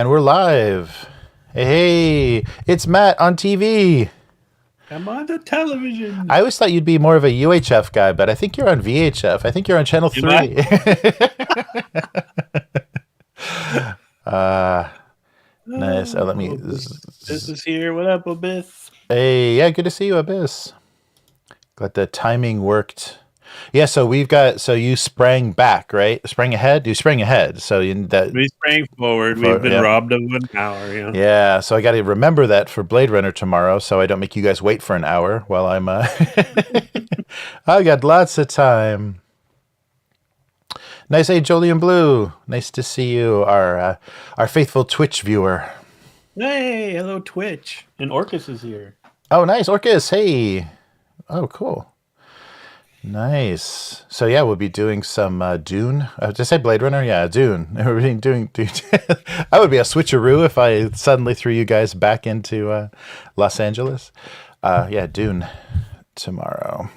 And we're live. Hey, it's Matt on TV. I'm on the television. I always thought you'd be more of a UHF guy, but I think you're on VHF. I think you're on Channel 3. Nice. Oh, let me... This is here. What up, Abyss? Hey, yeah, good to see you, Abyss. Glad the timing worked. Yeah, so we've got... So you sprang back, right? Sprang ahead? You sprang ahead. So we sprang forward. We've been robbed of an hour. Yeah. Yeah, so I got to remember that for Blade Runner tomorrow, so I don't make you guys wait for an hour while I'm... I got lots of time. Nice, hey, Jolie and Blue. Nice to see you, our faithful Twitch viewer. Hey, hello, Twitch. And Orcus is here. Oh, nice, Orcus. Hey. Oh, cool. Nice. So yeah, we'll be doing some Dune. Did I say Blade Runner? Yeah, Dune. We're doing. I would be a switcheroo if I suddenly threw you guys back into Los Angeles. Yeah, Dune tomorrow.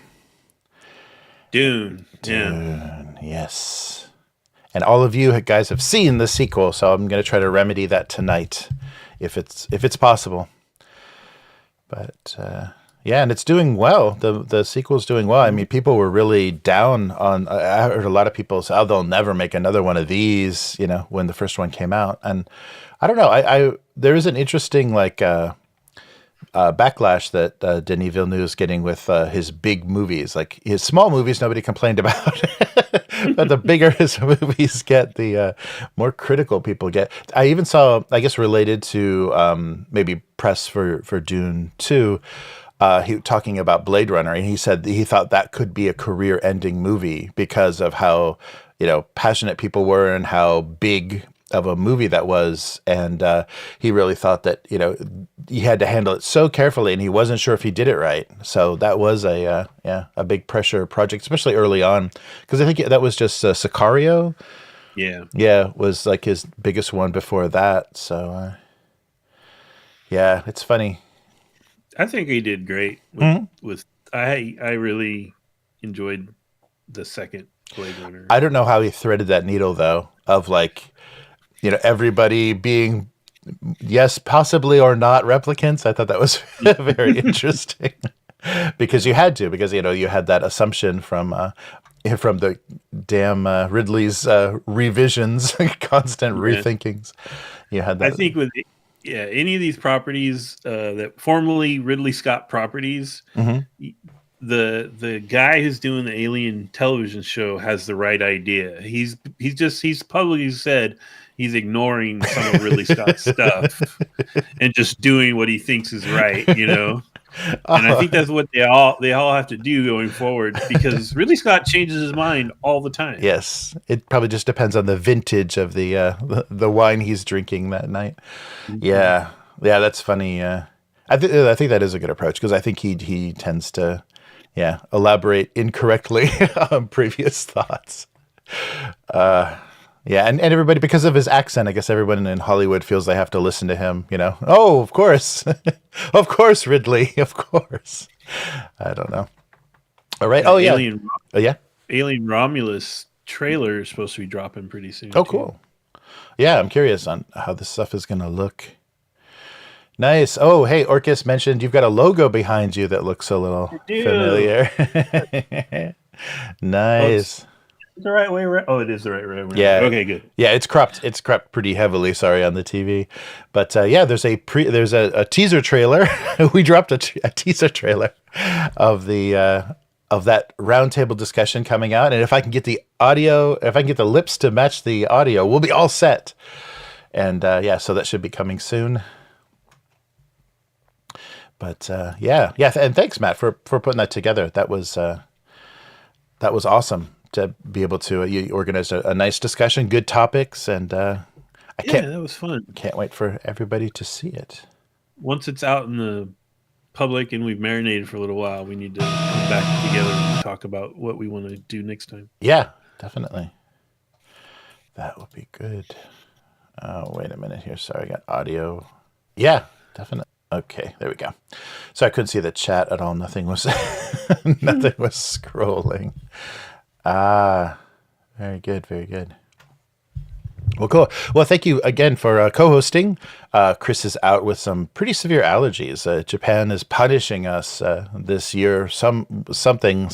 Dune. Yes. And all of you guys have seen the sequel, so I'm going to try to remedy that tonight, if it's possible. But. Yeah, and it's doing well. The sequel's doing well. I mean, people were really down on... I heard a lot of people say, oh, they'll never make another one of these, when the first one came out. And I don't know. There is an interesting, backlash that Denis Villeneuve is getting with his big movies. Like, his small movies, nobody complained about. But the bigger his movies get, the more critical people get. I even saw, I guess, related to maybe press for Dune 2, he talking about Blade Runner, and he said he thought that could be a career-ending movie because of how passionate people were and how big of a movie that was, and he really thought that he had to handle it so carefully, and he wasn't sure if he did it right. So that was a big pressure project, especially early on, because I think that was just Sicario. Yeah, was like his biggest one before that. So yeah, it's funny. I think he did great. I really enjoyed the second Blade Runner. I don't know how he threaded that needle though, of everybody being yes, possibly or not replicants. I thought that was very interesting because you had to, because you had that assumption from the damn Ridley's revisions, constant rethinkings. You had that. I think with any of these properties that formerly Ridley Scott properties, the guy who's doing the Alien television show has the right idea. He's publicly said he's ignoring some of Ridley Scott's stuff and just doing what he thinks is right, And I think that's what they all have to do going forward, because Ridley Scott changes his mind all the time. Yes, it probably just depends on the vintage of the wine he's drinking that night. Yeah, that's funny. I think that is a good approach, because I think he tends to elaborate incorrectly on previous thoughts. Yeah, and everybody, because of his accent, I guess everyone in Hollywood feels they have to listen to him, Oh, of course. Of course, Ridley. Of course. I don't know. All right. Oh, yeah. Alien Romulus trailer is supposed to be dropping pretty soon. Oh, cool. Yeah, I'm curious on how this stuff is going to look. Nice. Oh, hey, Orcus mentioned you've got a logo behind you that looks a little familiar. Nice. The right way around. Oh, it is the right way around. Yeah. Okay, good. Yeah, it's cropped. It's cropped pretty heavily. Sorry, on the TV, but there's a teaser trailer. We dropped a teaser trailer of that roundtable discussion coming out, and if I can get the audio, if I can get the lips to match the audio, we'll be all set. And so that should be coming soon. But and thanks, Matt, for putting that together. That was awesome. To be able to, you organized a nice discussion, good topiks, and that was fun. Can't wait for everybody to see it. Once it's out in the public and we've marinated for a little while, we need to come back together and talk about what we want to do next time. Yeah, definitely. That would be good. Oh, wait a minute here. Sorry, I got audio. Yeah, definitely. Okay, there we go. So I couldn't see the chat at all. Nothing was scrolling. Very good, very good. Well, cool. Well, thank you again for co-hosting. Chris is out with some pretty severe allergies. Japan is punishing us this year. Some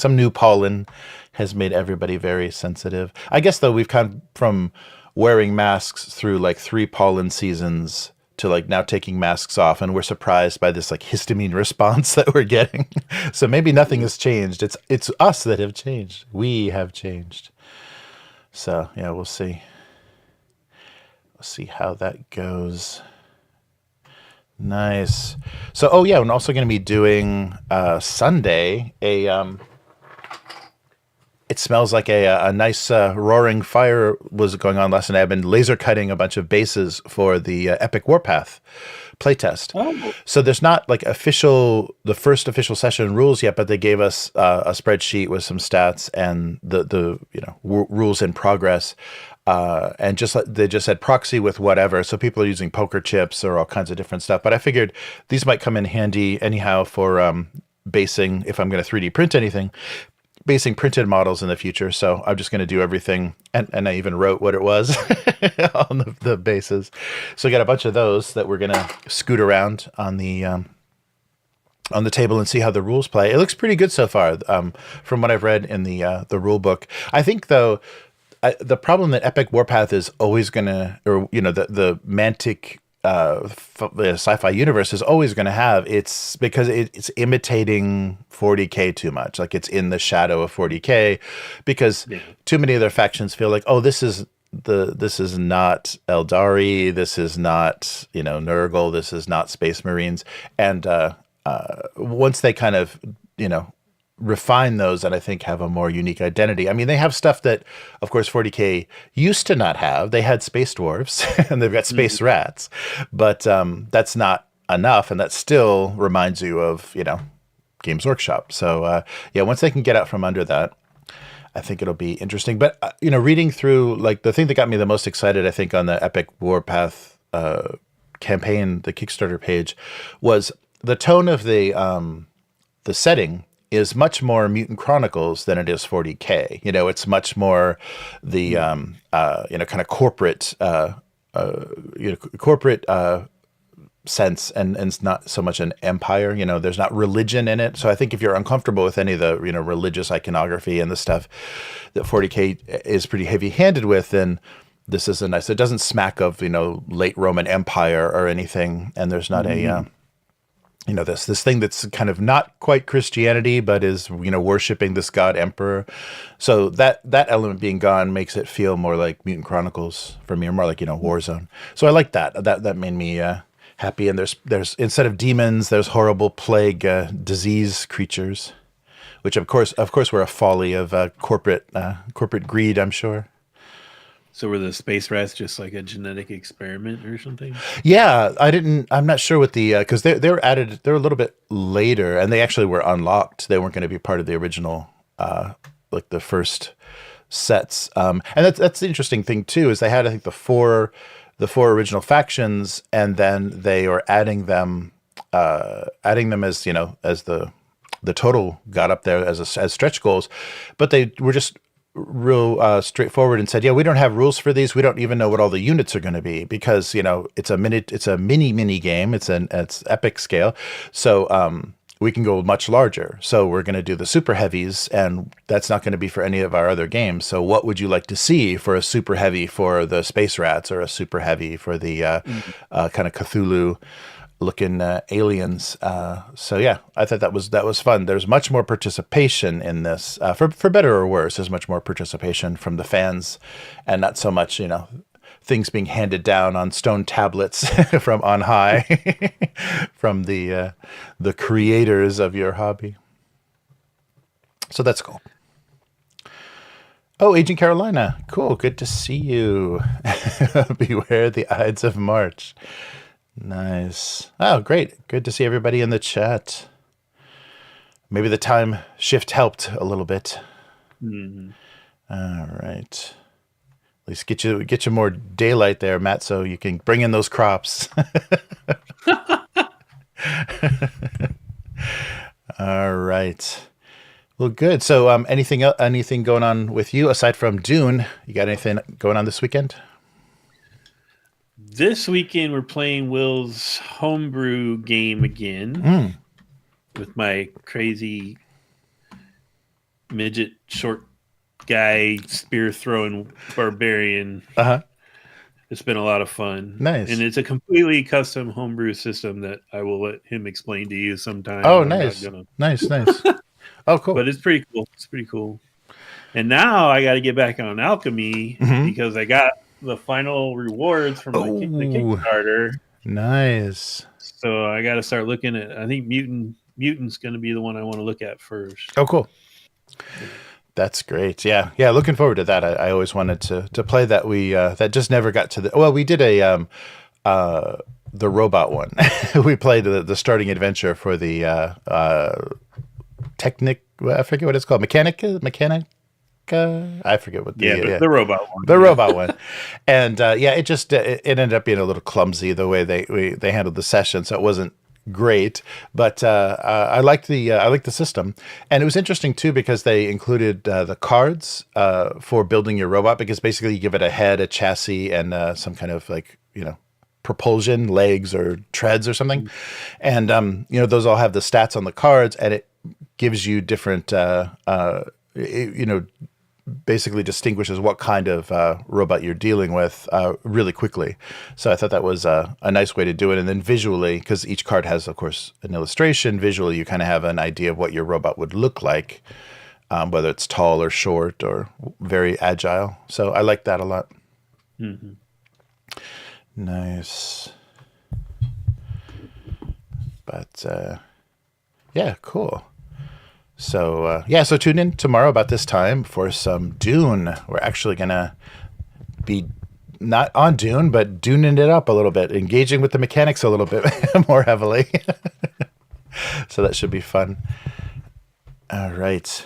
new pollen has made everybody very sensitive. I guess though we've come from wearing masks through like 3 pollen seasons to like now taking masks off, and we're surprised by this like histamine response that we're getting. So maybe nothing has changed. It's us that have changed. We have changed. So yeah, we'll see. See how that goes. Nice. So, oh yeah, I'm also going to be doing Sunday it smells like a nice roaring fire was going on last night. I've been laser cutting a bunch of bases for the Epic Warpath playtest. Oh. So there's not like the first official session rules yet, but they gave us a spreadsheet with some stats and the rules in progress. And they just said proxy with whatever. So people are using poker chips or all kinds of different stuff. But I figured these might come in handy anyhow for basing, if I'm going to 3D print anything, basing printed models in the future. So I'm just going to do everything. And I even wrote what it was on the bases. So I got a bunch of those that we're going to scoot around on the table and see how the rules play. It looks pretty good so far from what I've read in the rule book. I think, though, the problem that Epic Warpath is always going to, or the Mantic sci-fi universe is always going to have, it's because it's imitating 40K too much. Like it's in the shadow of 40K because too many of their factions feel like, oh, this is not Eldari, this is not Nurgle, this is not Space Marines, and once they kind of refine those and I think have a more unique identity. I mean, they have stuff that, of course, 40K used to not have. They had space dwarves and they've got space rats, but that's not enough. And that still reminds you of, Games Workshop. So once they can get out from under that, I think it'll be interesting. But, reading through, like, the thing that got me the most excited, I think, on the Epic Warpath campaign, the Kickstarter page, was the tone of the setting is much more Mutant Chronicles than it is 40K. It's much more the kind of corporate sense, and it's not so much an empire. There's not religion in it. So I think if you're uncomfortable with any of the religious iconography and the stuff that 40K is pretty heavy-handed with, then this is a nice. It doesn't smack of late Roman Empire or anything, and there's not a this thing that's kind of not quite Christianity, but is, worshiping this god emperor. So that element being gone makes it feel more like Mutant Chronicles for me, or more like, Warzone. So I like that. That made me happy. And there's instead of demons, there's horrible plague, disease creatures, which of course were a folly of corporate greed, I'm sure. So were the space rats just like a genetic experiment or something? Yeah, I'm not sure what the, because they were added, they're a little bit later, and they actually were unlocked. They weren't going to be part of the original, like the first sets. And that's the interesting thing too, is they had, I think, the four original factions, and then they were adding them as, as the total got up there as stretch goals, but they were just real straightforward and said, we don't have rules for these. We don't even know what all the units are going to be, because it's a mini game. It's epic scale, so we can go much larger. So we're going to do the super heavies, and that's not going to be for any of our other games. So what would you like to see for a super heavy for the space rats, or a super heavy for the kind of Cthulhu looking aliens? So yeah, I thought that was fun. There's much more participation in this, for better or worse. There's much more participation from the fans, and not so much things being handed down on stone tablets from on high from the creators of your hobby. So that's cool. Oh, Agent Carolina, cool, good to see you. Beware the Ides of March. Nice. Oh, great. Good to see everybody in the chat. Maybe the time shift helped a little bit. Mm-hmm. All right. At least get you more daylight there, Matt, so you can bring in those crops. All right. Well, good. So, anything going on with you aside from Dune? You got anything going on this weekend? This weekend we're playing Will's homebrew game again with my crazy midget short guy spear throwing barbarian. It's been a lot of fun. Nice. And it's a completely custom homebrew system that I will let him explain to you sometime. Oh, nice. Nice. Oh, cool. But it's pretty cool. It's pretty cool. And now I got to get back on alchemy because I got the final rewards from the Kickstarter. Nice. So I got to start looking at, I think Mutant's going to be the one I want to look at first. Oh, cool. That's great. Yeah. Looking forward to that. I always wanted to play that. We that just never got to the. Well, we did the robot one. We played the starting adventure for the Technic. I forget what it's called. Mechanic. I forget what the robot one. The robot one, and it just it ended up being a little clumsy the way they handled the session, so it wasn't great. But I liked the system, and it was interesting too because they included the cards for building your robot, because basically you give it a head, a chassis, and some kind of propulsion, legs or treads or something, and those all have the stats on the cards, and it gives you different basically distinguishes what kind of robot you're dealing with really quickly. So I thought that was a nice way to do it. And then visually, because each card has, of course, an illustration, visually you kind of have an idea of what your robot would look like, whether it's tall or short or very agile. So I like that a lot. Nice. But cool. So, so tune in tomorrow about this time for some Dune. We're actually going to be not on Dune, but Duning it up a little bit, engaging with the mechanics a little bit more heavily. So that should be fun. All right.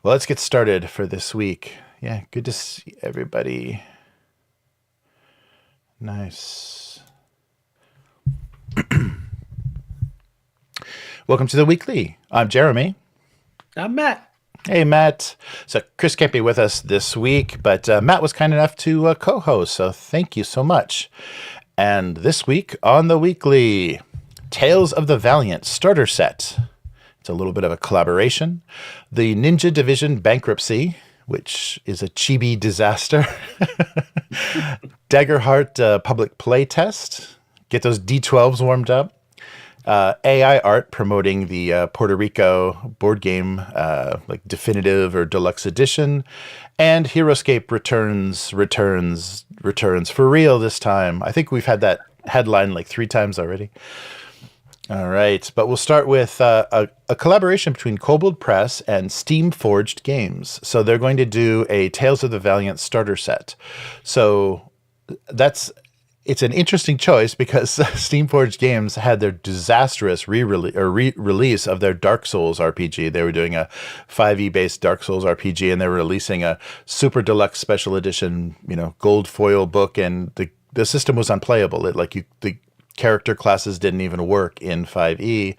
Well, let's get started for this week. Yeah, good to see everybody. Nice. Welcome to the weekly. I'm Jeremy. I'm Matt. Hey, Matt. So Chris can't be with us this week, but Matt was kind enough to co-host, so thank you so much. And this week on the weekly, Tales of the Valiant starter set. It's a little bit of a collaboration. The Ninja Division Bankruptcy, which is a chibi disaster. Daggerheart public playtest. Get those D12s warmed up. AI art promoting the Puerto Rico board game, like definitive or deluxe edition, and Heroscape returns for real this time. I think we've had that headline like 3 times already. All right, but we'll start with a collaboration between Kobold Press and Steamforged Games. So they're going to do a Tales of the Valiant starter set. So it's an interesting choice because Steamforged Games had their disastrous release of their Dark Souls RPG. They were doing a 5e based Dark Souls RPG, and they were releasing a super deluxe special edition, gold foil book, and the system was unplayable. The character classes didn't even work in 5e.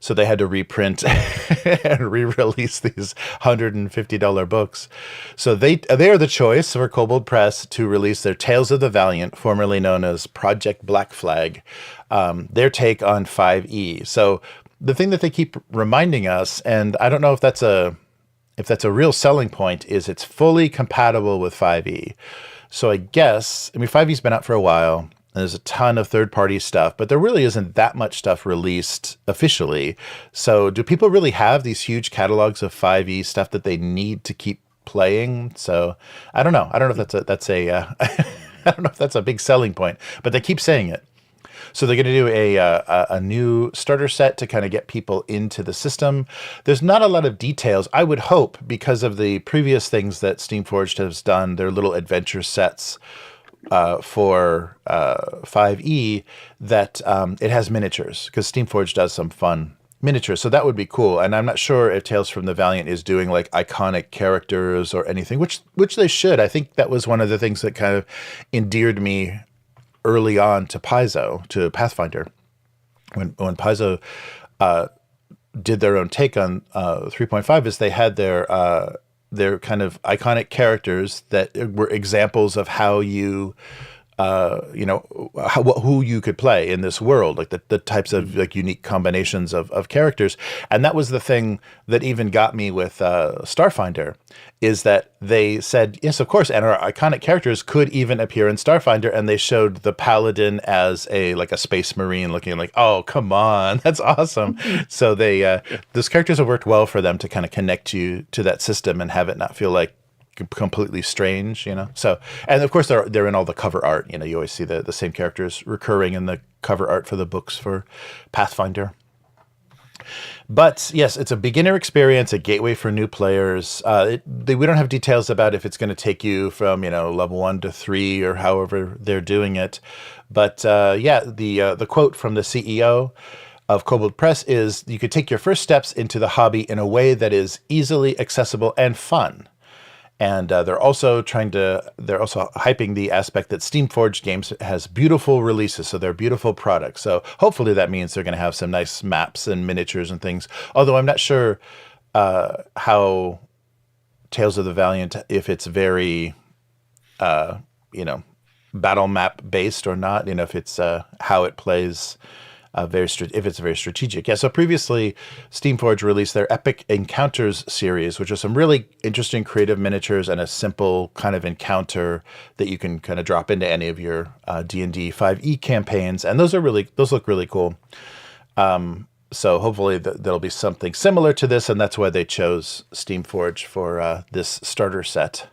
So they had to reprint and re-release these $150 books. So they are the choice for Kobold Press to release their Tales of the Valiant, formerly known as Project Black Flag, their take on 5e. So the thing that they keep reminding us, and I don't know if that's a real selling point, is it's fully compatible with 5e. So I guess, 5e's been out for a while. There's a ton of third-party stuff, but there really isn't that much stuff released officially. So do people really have these huge catalogs of 5e stuff that they need to keep playing? So I don't know. I don't know if that's a I don't know if that's a big selling point, but they keep saying it. So they're going to do a new starter set to kind of get people into the system. There's not a lot of details. I would hope, because of the previous things that Steamforged has done, their little adventure sets for 5e, that it has miniatures, because Steamforged does some fun miniatures. So that would be cool. And I'm not sure if Tales from the Valiant is doing like iconic characters or anything, which they should. I think that was one of the things that kind of endeared me early on to Pathfinder. When Paizo did their own take on 3.5, is they had their kind of iconic characters that were examples of how you who you could play in this world, like the types of like unique combinations of characters. And that was the thing that even got me with Starfinder, is that they said, yes, of course, and our iconic characters could even appear in Starfinder, and they showed the Paladin as a space marine looking like, oh, come on, that's awesome. So they those characters have worked well for them to kind of connect you to that system and have it not feel like completely strange, so, and of course they're in all the cover art. You always see the same characters recurring in the cover art for the books for Pathfinder. But yes, it's a beginner experience, a gateway for new players. We don't have details about if it's going to take you from level 1 to 3 or however they're doing it, but the quote from the CEO of Kobold Press is, you could take your first steps into the hobby in a way that is easily accessible and fun. And they're also hyping the aspect that Steamforged Games has beautiful releases, so they're beautiful products. So hopefully that means they're going to have some nice maps and miniatures and things. Although I'm not sure how Tales of the Valiant, if it's very, battle map based or not. If it's how it plays. If it's very strategic. Yeah, so previously, Steamforged released their Epic Encounters series, which are some really interesting creative miniatures and a simple kind of encounter that you can kind of drop into any of your D&D 5e campaigns, and those look really cool. So hopefully there'll be something similar to this, and that's why they chose Steamforged for this starter set.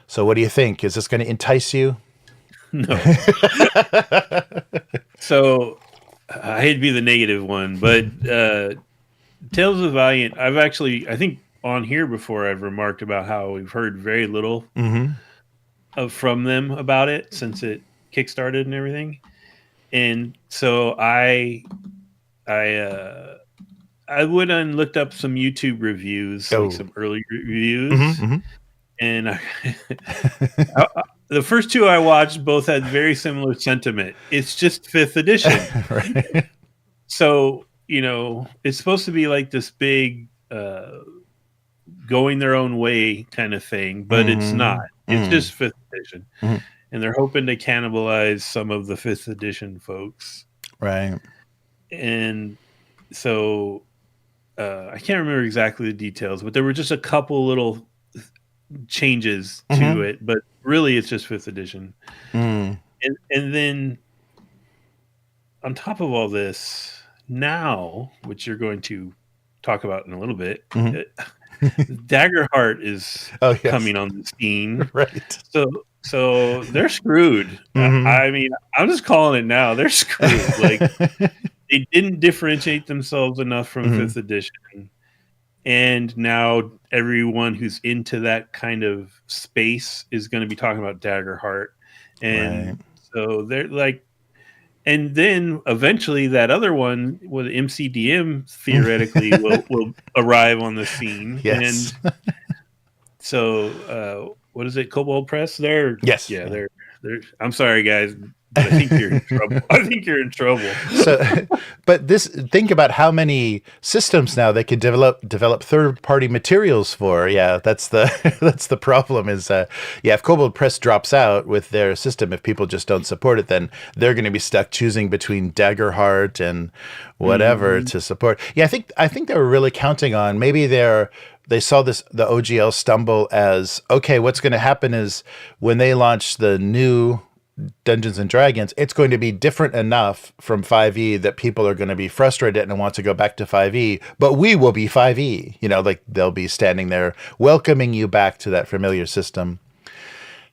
So what do you think? Is this going to entice you? No. So I hate to be the negative one, but Tales of Valiant, I think on here before I've remarked about how we've heard very little from them about it since it kickstarted and everything. And so I went and looked up some YouTube reviews, like some early reviews, and the first two I watched both had very similar sentiment. It's just 5th edition. Right. So, it's supposed to be like this big going their own way kind of thing, but it's not. It's just 5th edition. And they're hoping to cannibalize some of the 5th edition folks. Right. And so I can't remember exactly the details, but there were just a couple little changes to it, but really it's just 5th edition. And then on top of all this, now, which you're going to talk about in a little bit, Daggerheart is coming on the scene. Right. So they're screwed. I mean, I'm just calling it now. They're screwed. Like, they didn't differentiate themselves enough from 5th edition. And now everyone who's into that kind of space is going to be talking about Daggerheart. And so they're like, and then eventually that other one with MCDM theoretically will arrive on the scene. Yes. And so what is it? Kobold Press? They're I'm sorry, guys. But I think you're in trouble. So, but think about how many systems now they can develop third-party materials for. Yeah, that's the problem. Is if Kobold Press drops out with their system, if people just don't support it, then they're going to be stuck choosing between Daggerheart and whatever to support. Yeah, I think they were really counting on maybe they saw the OGL stumble as, okay, what's going to happen is when they launch the new Dungeons and Dragons, it's going to be different enough from 5e that people are going to be frustrated and want to go back to 5e, but we will be 5e. Like they'll be standing there welcoming you back to that familiar system.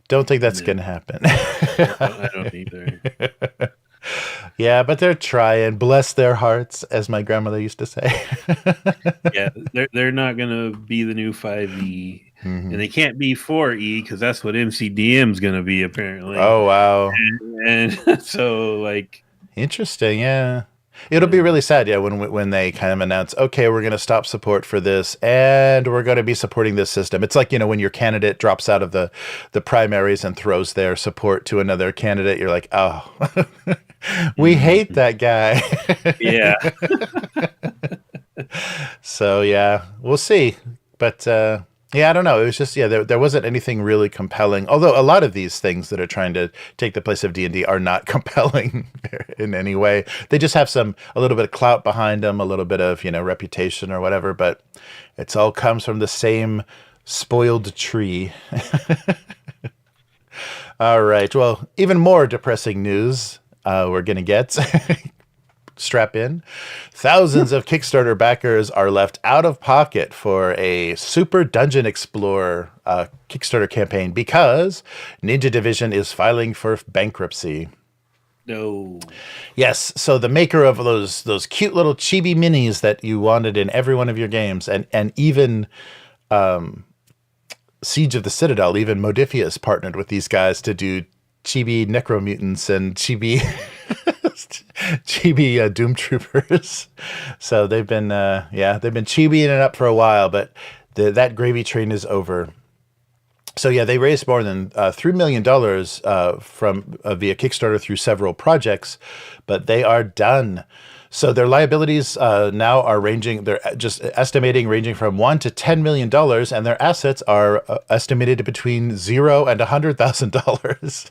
Don't think that's going to happen. I don't either. Yeah, but they're trying. Bless their hearts, as my grandmother used to say. Yeah, they're not going to be the new 5e. And they can't be 4E because that's what MCDM is going to be, apparently. Oh, wow. And so, like... Interesting, yeah. It'll be really sad, when they kind of announce, okay, we're going to stop support for this, and we're going to be supporting this system. It's like, when your candidate drops out of the primaries and throws their support to another candidate, you're like, oh, we hate that guy. Yeah. So, yeah, we'll see. But... Yeah, I don't know. It was just, yeah, there wasn't anything really compelling. Although a lot of these things that are trying to take the place of D&D are not compelling in any way. They just have a little bit of clout behind them, a little bit of, reputation or whatever, but it's all comes from the same spoiled tree. All right. Well, even more depressing news we're going to get. Strap in. Thousands of Kickstarter backers are left out of pocket for a Super Dungeon Explorer Kickstarter campaign because Ninja Division is filing for bankruptcy. No. Yes, so the maker of those cute little chibi minis that you wanted in every one of your games, and even Siege of the Citadel, even Modifius partnered with these guys to do chibi necromutants and chibi Doom Troopers. So they've been chibiing it up for a while, but that gravy train is over. So yeah, they raised more than $3 million from via Kickstarter through several projects, but they are done. So their liabilities now are they're just estimating ranging from $1 to $10 million, and their assets are estimated between $0 and $100,000.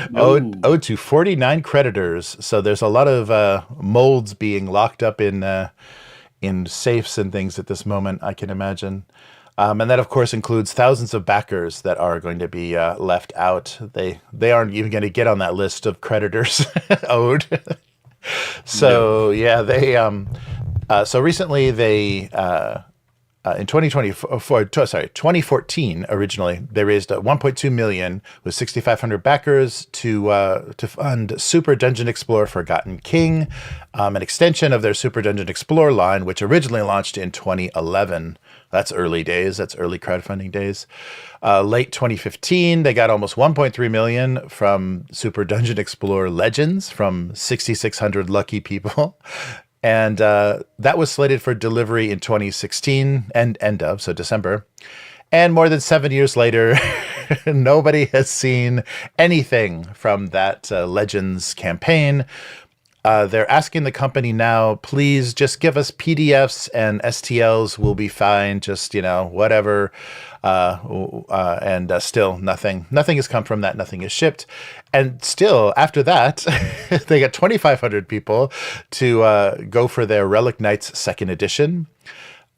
No. Owed to 49 creditors. So there's a lot of molds being locked up in safes and things at this moment, I can imagine. And that, of course, includes thousands of backers that are going to be left out. They aren't even going to get on that list of creditors owed. So yeah, they so recently they in 2014 originally they raised 1.2 million with 6,500 backers to fund Super Dungeon Explorer Forgotten King, an extension of their Super Dungeon Explorer line, which originally launched in 2011. That's early days. That's early crowdfunding days. Late 2015, they got almost 1.3 million from Super Dungeon Explorer Legends from 6,600 lucky people. And that was slated for delivery in 2016 and so December. And more than 7 years later, nobody has seen anything from that Legends campaign. They're asking the company now, please just give us PDFs and STLs. We'll be fine. Just, whatever. And still nothing has come from that. Nothing is shipped. And still after that, they got 2,500 people to go for their Relic Knights 2nd edition.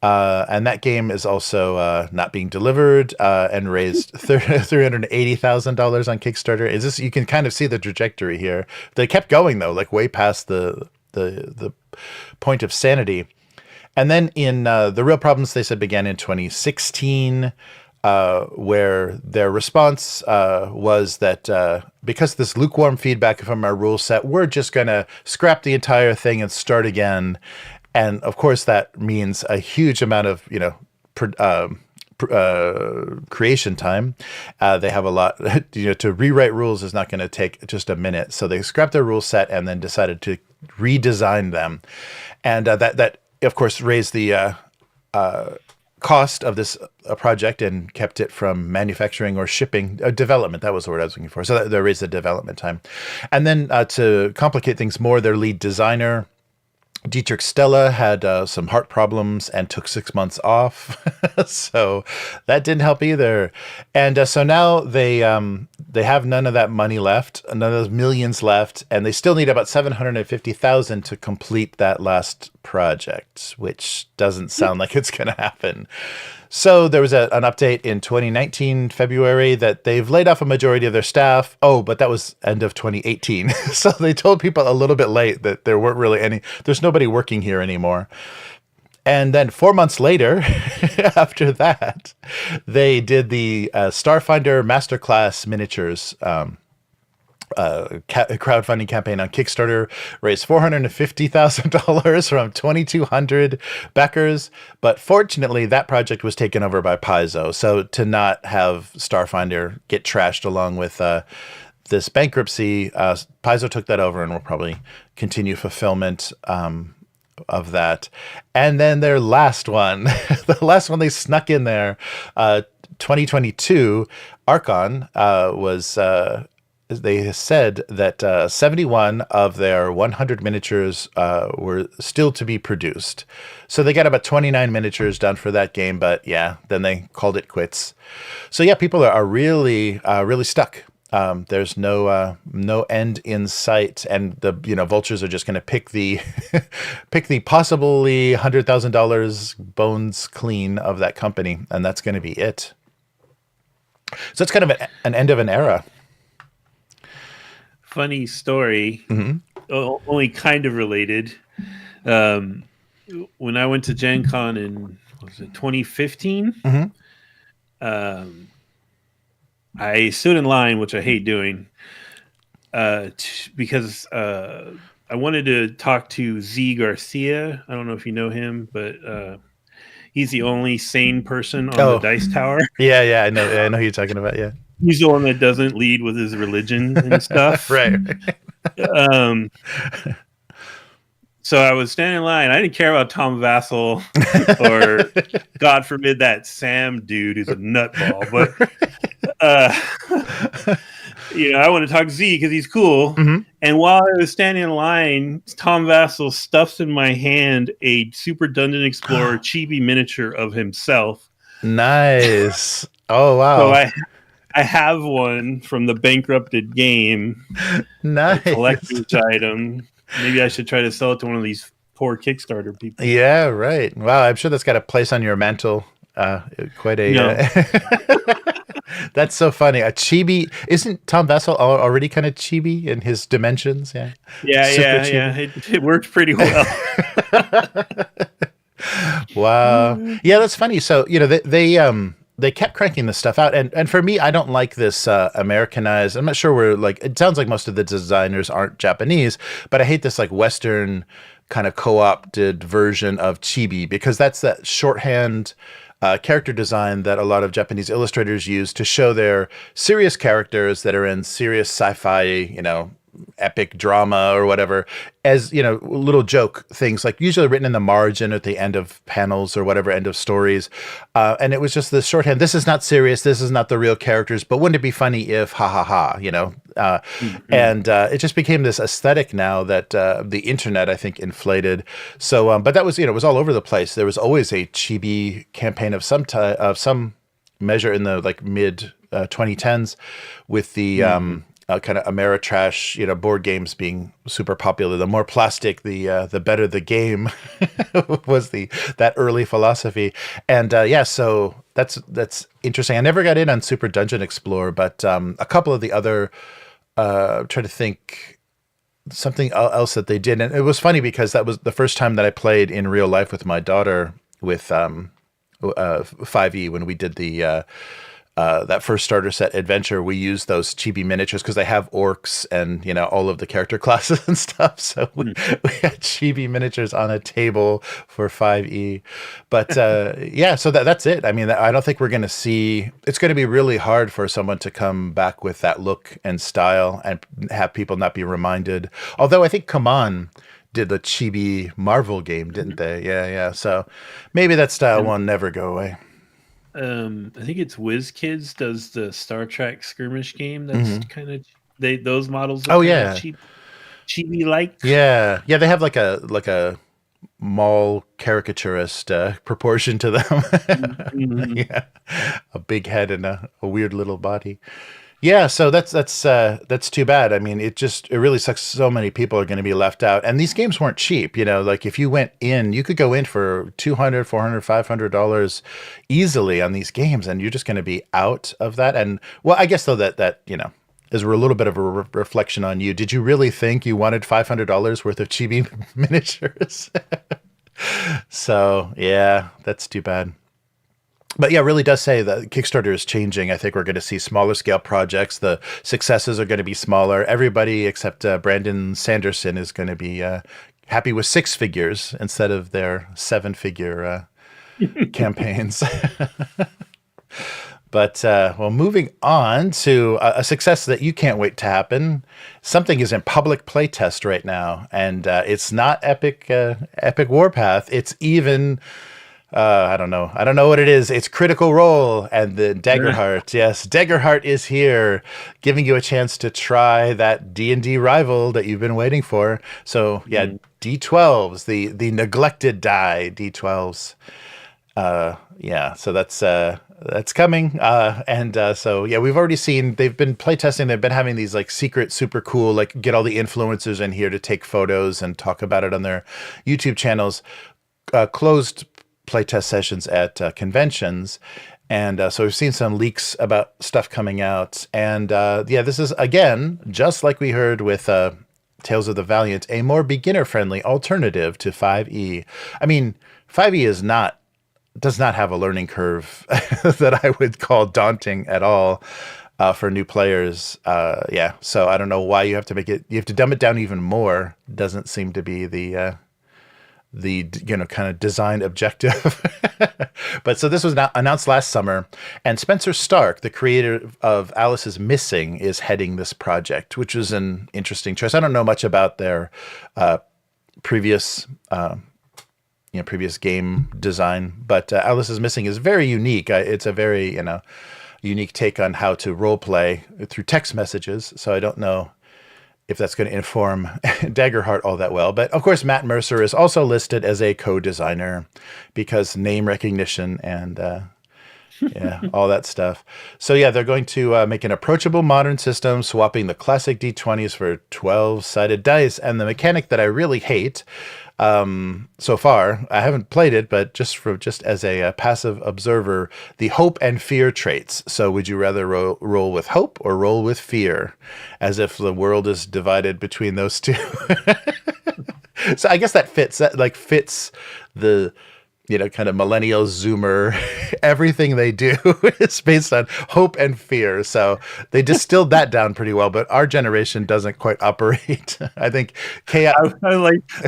And that game is also not being delivered and raised $380,000 on Kickstarter. You can kind of see the trajectory here. They kept going though, like way past the point of sanity. And then in the real problems, they said began in 2016, where their response was that because of this lukewarm feedback from our rule set, we're just going to scrap the entire thing and start again. And of course, that means a huge amount of, creation time. They have a lot, to rewrite rules is not going to take just a minute. So they scrapped their rule set and then decided to redesign them. And that of course, raised the cost of this project and kept it from manufacturing or shipping, development. That was the word I was looking for. So that raised the development time. And then to complicate things more, their lead designer, Dietrich Stella, had some heart problems and took 6 months off. So that didn't help either. And so now they have none of that money left, none of those millions left, and they still need about 750,000 to complete that last project, which doesn't sound like it's going to happen. So there was an update in 2019, February, that they've laid off a majority of their staff. Oh, but that was end of 2018. So they told people a little bit late that there weren't really there's nobody working here anymore. And then 4 months later, after that, they did the Starfinder Masterclass miniatures crowdfunding campaign on Kickstarter, raised $450,000 from 2,200 backers. But fortunately, that project was taken over by Paizo. So to not have Starfinder get trashed along with this bankruptcy, Paizo took that over and will probably continue fulfillment of that. And then their last one, the last one they snuck in there, 2022, Archon was they said that 71 of their 100 miniatures were still to be produced. So they got about 29 miniatures done for that game, but yeah, then they called it quits. So yeah, people are really really stuck. There's no end in sight, and the vultures are just going to pick the pick the possibly $100,000 bones clean of that company, and that's going to be it. So it's kind of an end of an era. Funny story, only kind of related. When I went to Gen Con in 2015, I stood in line, which I hate doing, because I wanted to talk to Z Garcia. I don't know if you know him, but he's the only sane person on the Dice Tower. Yeah, I know who you're talking about. Yeah, he's the one that doesn't lead with his religion and stuff. Right. So I was standing in line. I didn't care about Tom Vassell or, God forbid, that Sam dude who's a nutball. But, I want to talk to Z because he's cool. And while I was standing in line, Tom Vassell stuffs in my hand a Super Dungeon Explorer chibi miniature of himself. Nice. Oh, wow. So I have one from the bankrupted game. Nice. A collector's item. Maybe I should try to sell it to one of these poor Kickstarter people. Yeah, right. Wow, I'm sure that's got a place on your mantle. Quite a. No. That's so funny. A chibi. Isn't Tom Vassell already kind of chibi in his dimensions? Yeah. Yeah. It worked pretty well. Wow. Yeah, that's funny. So they kept cranking this stuff out, and for me, I don't like this Americanized. I'm not sure it sounds like most of the designers aren't Japanese, but I hate this like Western kind of co-opted version of chibi, because that's that shorthand character design that a lot of Japanese illustrators use to show their serious characters that are in serious sci-fi, epic drama or whatever, as little joke things, like usually written in the margin at the end of panels or whatever, end of stories, and it was just the shorthand. This is not serious, this is not the real characters, but wouldn't it be funny if ha ha ha, and it just became this aesthetic now that the internet, I think, inflated. So but that was it was all over the place. There was always a chibi campaign of some measure in the mid 2010s with the kind of Ameritrash, board games being super popular. The more plastic, the better the game was that early philosophy. And so that's interesting. I never got in on Super Dungeon Explorer, but a couple of the other, try to think something else that they did. And it was funny because that was the first time that I played in real life with my daughter with 5e when we did the that first starter set adventure. We used those chibi miniatures because they have orcs and all of the character classes and stuff. So we had chibi miniatures on a table for 5e. But so that's it. I mean, I don't think we're going to see. It's going to be really hard for someone to come back with that look and style and have people not be reminded. Although I think Kaman did the chibi Marvel game, didn't they? Yeah. So maybe that style will never go away. I think it's WizKids does the Star Trek skirmish game. That's kind of those models. Are chibi like. Yeah. They have like a mall caricaturist proportion to them. Yeah, a big head and a weird little body. Yeah, so that's too bad. I mean, it really sucks. So many people are going to be left out, and these games weren't cheap. Like if you went in, you could go in for $200, $400, $500 easily on these games, and you're just going to be out of that. And well, I guess though that is a little bit of a reflection on you. Did you really think you wanted $500 worth of chibi miniatures? So yeah, that's too bad. But yeah, it really does say that Kickstarter is changing. I think we're going to see smaller scale projects. The successes are going to be smaller. Everybody except Brandon Sanderson is going to be happy with 6 figures instead of their 7-figure campaigns. But moving on to a success that you can't wait to happen. Something is in public playtest right now, and it's not Epic Warpath. It's even I don't know. I don't know what it is. It's Critical Role and the Daggerheart. Yes, Daggerheart is here, giving you a chance to try that D&D rival that you've been waiting for. So yeah, D12s, the neglected die D12s. Yeah, so that's coming. So yeah, we've already seen they've been playtesting. They've been having these like secret, super cool, like get all the influencers in here to take photos and talk about it on their YouTube channels. Closed playtest sessions at conventions. And so we've seen some leaks about stuff coming out. And yeah, this is, again, just like we heard with Tales of the Valiant, a more beginner-friendly alternative to 5e. I mean, 5e does not have a learning curve that I would call daunting at all for new players. Yeah, so I don't know why you have to dumb it down even more. Doesn't seem to be the kind of design objective. But so this was announced last summer, and Spencer Stark, the creator of Alice is Missing, is heading this project, which was an interesting choice. I don't know much about their previous game design, but Alice is Missing is very unique. It's a very unique take on how to role play through text messages. So I don't know if that's going to inform Daggerheart all that well. But of course, Matt Mercer is also listed as a co-designer because name recognition and all that stuff. So yeah, they're going to make an approachable modern system, swapping the classic D20s for 12-sided dice. And the mechanic that I really hate so far, I haven't played it, but just as a passive observer, the hope and fear traits. So would you rather roll with hope or roll with fear, as if the world is divided between those two? So I guess that fits the kind of millennial Zoomer. Everything they do is based on hope and fear. So they distilled that down pretty well, but our generation doesn't quite operate. I think chaos. I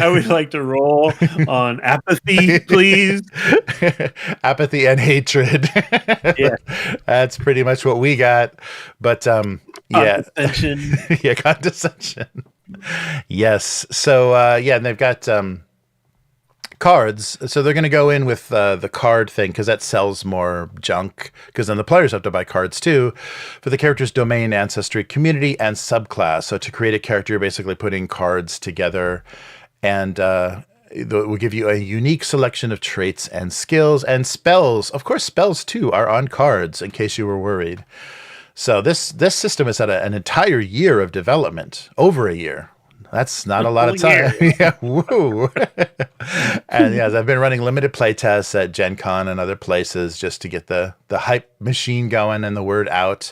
would like to roll on apathy, please. Apathy and hatred. Yeah. That's pretty much what we got. But yeah. Condescension. Yeah, condescension. Yes. So and they've got cards, so they're going to go in with the card thing because that sells more junk, because then the players have to buy cards too for the character's domain, ancestry, community, and subclass. So to create a character, you're basically putting cards together, and it will give you a unique selection of traits and skills and spells. Of course, spells too are on cards, in case you were worried. So this system has had an entire year of development, over a year. That's not a lot of time. Yeah, woo. And yes, I've been running limited play tests at Gen Con and other places just to get the hype machine going and the word out.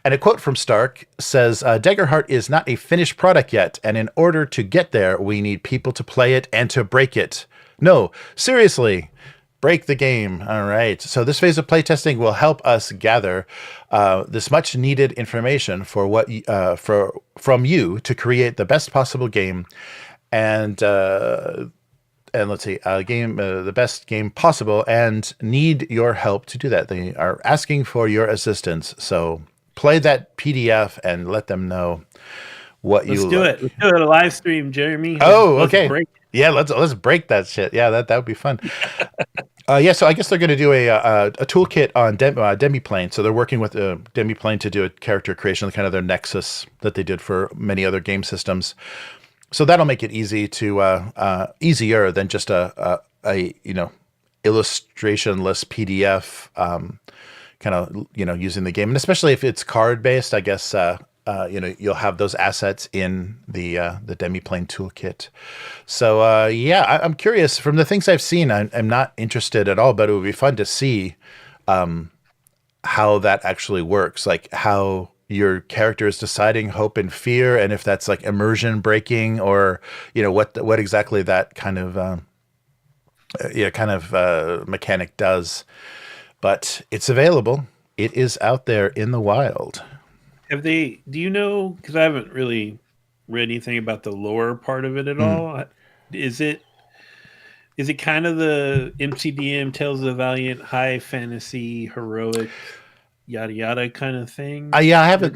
And a quote from Stark says, Daggerheart is not a finished product yet, and in order to get there, we need people to play it and to break it. No, seriously. Break the game. All right. So this phase of playtesting will help us gather this much needed information from you to create the best possible game, and let's see, the best game possible, and need your help to do that. They are asking for your assistance. So play that PDF and let them know what Let's do it. Let's do it a live stream, Jeremy. Okay. Yeah, let's break that shit. Yeah, that would be fun. So I guess they're going to do a toolkit on Demiplane. So they're working with Demiplane to do a character creation, kind of their nexus that they did for many other game systems. So that'll make it easier than just a illustrationless PDF, kind of using the game, and especially if it's card based, I guess. You'll have those assets in the Demiplane toolkit. So I'm curious. From the things I've seen, I'm not interested at all, but it would be fun to see how that actually works, like how your character is deciding hope and fear, and if that's like immersion breaking, or what exactly that kind of mechanic does. But it's available. It is out there in the wild. Do you know, because I haven't really read anything about the lore part of it at all. Is it kind of the MCDM Tales of the Valiant high fantasy heroic yada yada kind of thing? I haven't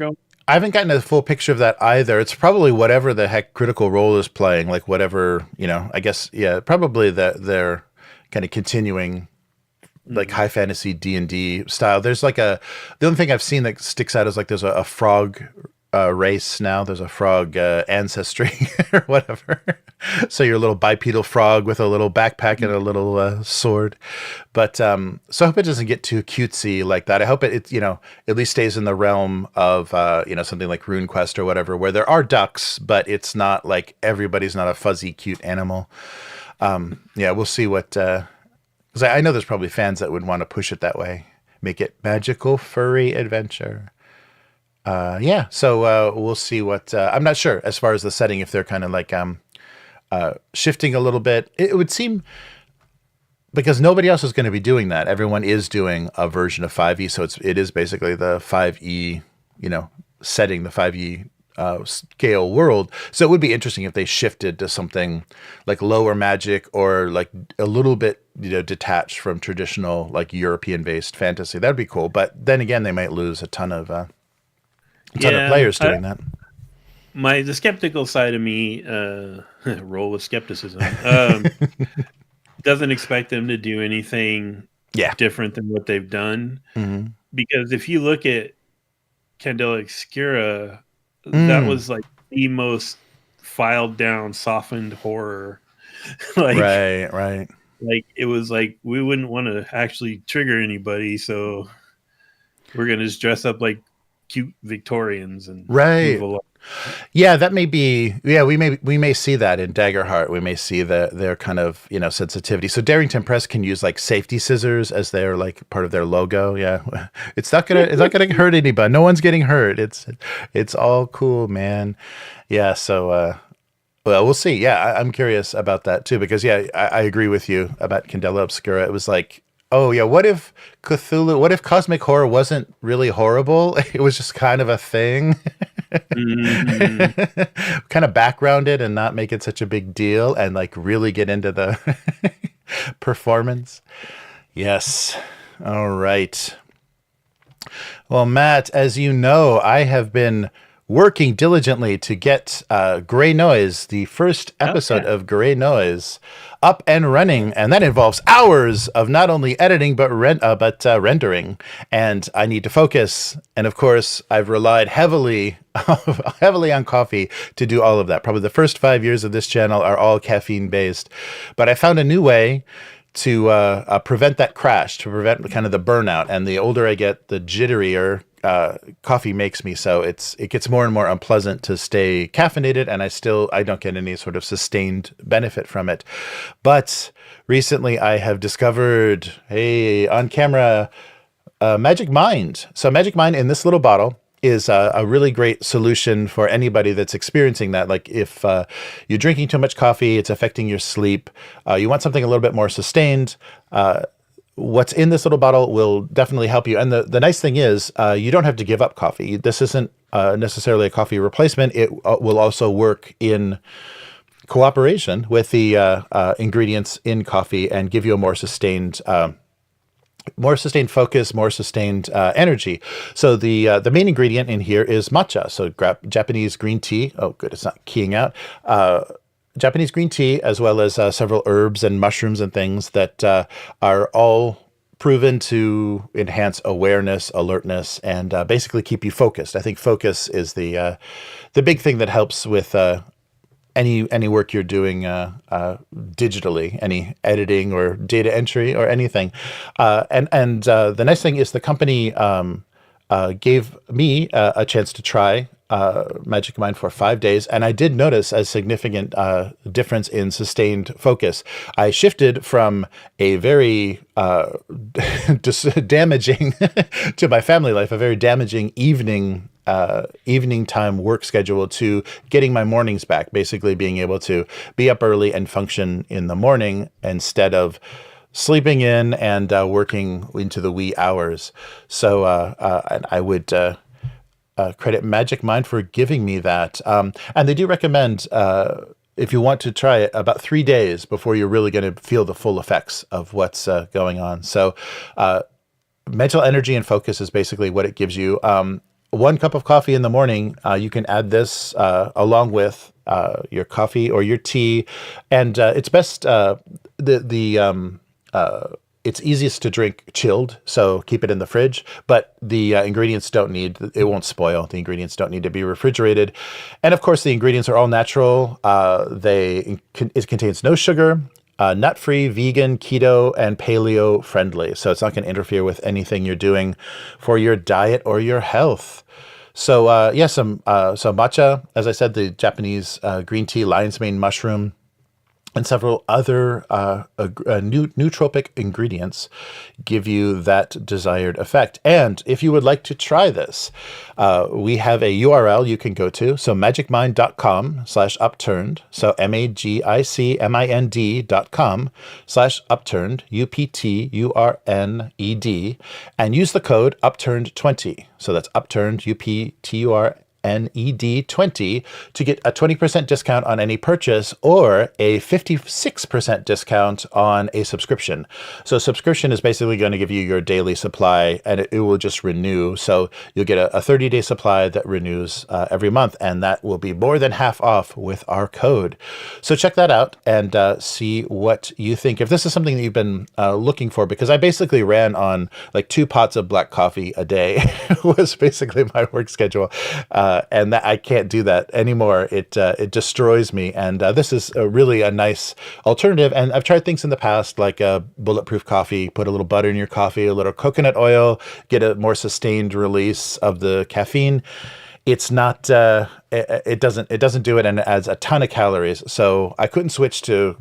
gotten a full picture of that either. It's probably whatever the heck Critical Role is playing, like whatever, I guess, probably that they're kind of continuing like high fantasy D&D style. There's like the only thing I've seen that sticks out is like there's a frog race now. There's a frog ancestry or whatever. So you're a little bipedal frog with a little backpack and a little sword. But so I hope it doesn't get too cutesy like that. I hope it at least stays in the realm of something like RuneQuest or whatever, where there are ducks, but it's not like everybody's not a fuzzy cute animal. We'll see what. Because I know there's probably fans that would want to push it that way, make it magical furry adventure. So we'll see what. I'm not sure as far as the setting, if they're kind of like shifting a little bit. It would seem, because nobody else is going to be doing that. Everyone is doing a version of 5e, so it is basically the 5e, setting, the 5e scale world. So it would be interesting if they shifted to something like lower magic or like a little bit detached from traditional like European based fantasy. That'd be cool. But then again, they might lose a ton of players doing that. The skeptical side of me, roll with skepticism, doesn't expect them to do anything different than what they've done. Mm-hmm. Because if you look at Candela Obscura, that was like the most filed down, softened horror. Right. Like it was like, we wouldn't want to actually trigger anybody, so we're gonna just dress up like cute Victorians and move along. Yeah, that may be. Yeah, we may see that in Daggerheart. We may see their kind of sensitivity. So Darrington Press can use like safety scissors as their like part of their logo. Yeah, it's not gonna hurt anybody. No one's getting hurt. It's all cool, man. Yeah. So well, we'll see. Yeah, I'm curious about that too, because I agree with you about Candela Obscura. It was like, oh yeah, what if cosmic horror wasn't really horrible? It was just kind of a thing. Mm-hmm. Kind of background it and not make it such a big deal and like really get into the performance. Yes. All right. Well, Matt, as you know, I have been working diligently to get Grey Noise, the first episode of Grey Noise, up and running, and that involves hours of not only editing but rendering, and I need to focus. And of course, I've relied heavily on coffee to do all of that. Probably the first 5 years of this channel are all caffeine based, but I found a new way to prevent that crash, to prevent kind of the burnout. And the older I get, the jitterier coffee makes me. So it gets more and more unpleasant to stay caffeinated, and I don't get any sort of sustained benefit from it. But recently I have discovered, on camera, Magic Mind. So Magic Mind in this little bottle is a really great solution for anybody that's experiencing that. Like if you're drinking too much coffee, it's affecting your sleep, you want something a little bit more sustained, what's in this little bottle will definitely help you. And the nice thing is you don't have to give up coffee. This isn't necessarily a coffee replacement. It will also work in cooperation with the ingredients in coffee and give you a more sustained focus, more sustained energy. So the main ingredient in here is matcha. So Japanese green tea. Oh, good, it's not keying out. Japanese green tea, as well as several herbs and mushrooms and things that are all proven to enhance awareness, alertness, and basically keep you focused. I think focus is the big thing that helps with any work you're doing digitally, any editing or data entry or anything. And the nice thing is the company gave me a chance to try Magic Mind for 5 days, and I did notice a significant difference in sustained focus. I shifted from a very damaging to my family life, a very damaging evening time work schedule, to getting my mornings back, basically being able to be up early and function in the morning instead of sleeping in and working into the wee hours. So I would credit Magic Mind for giving me that. And they do recommend, if you want to try it, about 3 days before you're really going to feel the full effects of what's going on. So mental energy and focus is basically what it gives you. 1 cup of coffee in the morning, you can add this along with your coffee or your tea. And it's best, it's easiest to drink chilled, so keep it in the fridge. But the ingredients it won't spoil. The ingredients don't need to be refrigerated. And of course, the ingredients are all natural. It contains no sugar, nut-free, vegan, keto, and paleo friendly. So it's not going to interfere with anything you're doing for your diet or your health. So so matcha, as I said, the Japanese green tea, lion's mane mushroom, and several other nootropic ingredients give you that desired effect. And if you would like to try this, we have a URL you can go to. So magicmind.com/upturned. So magicmind.com/upturned, UPTURNED, and use the code upturned20. So that's upturned, UPTURNED 20 to get a 20% discount on any purchase or a 56% discount on a subscription. So subscription is basically going to give you your daily supply, and it will just renew. So you'll get a 30-day supply that renews every month, and that will be more than half off with our code. So check that out and see what you think. If this is something that you've been looking for, because I basically ran on like 2 pots of black coffee a day was basically my work schedule. And that I can't do that anymore. It destroys me. And this is really a nice alternative. And I've tried things in the past, like bulletproof coffee. Put a little butter in your coffee, a little coconut oil, get a more sustained release of the caffeine. It's not. It doesn't do it, and it adds a ton of calories. So I couldn't switch to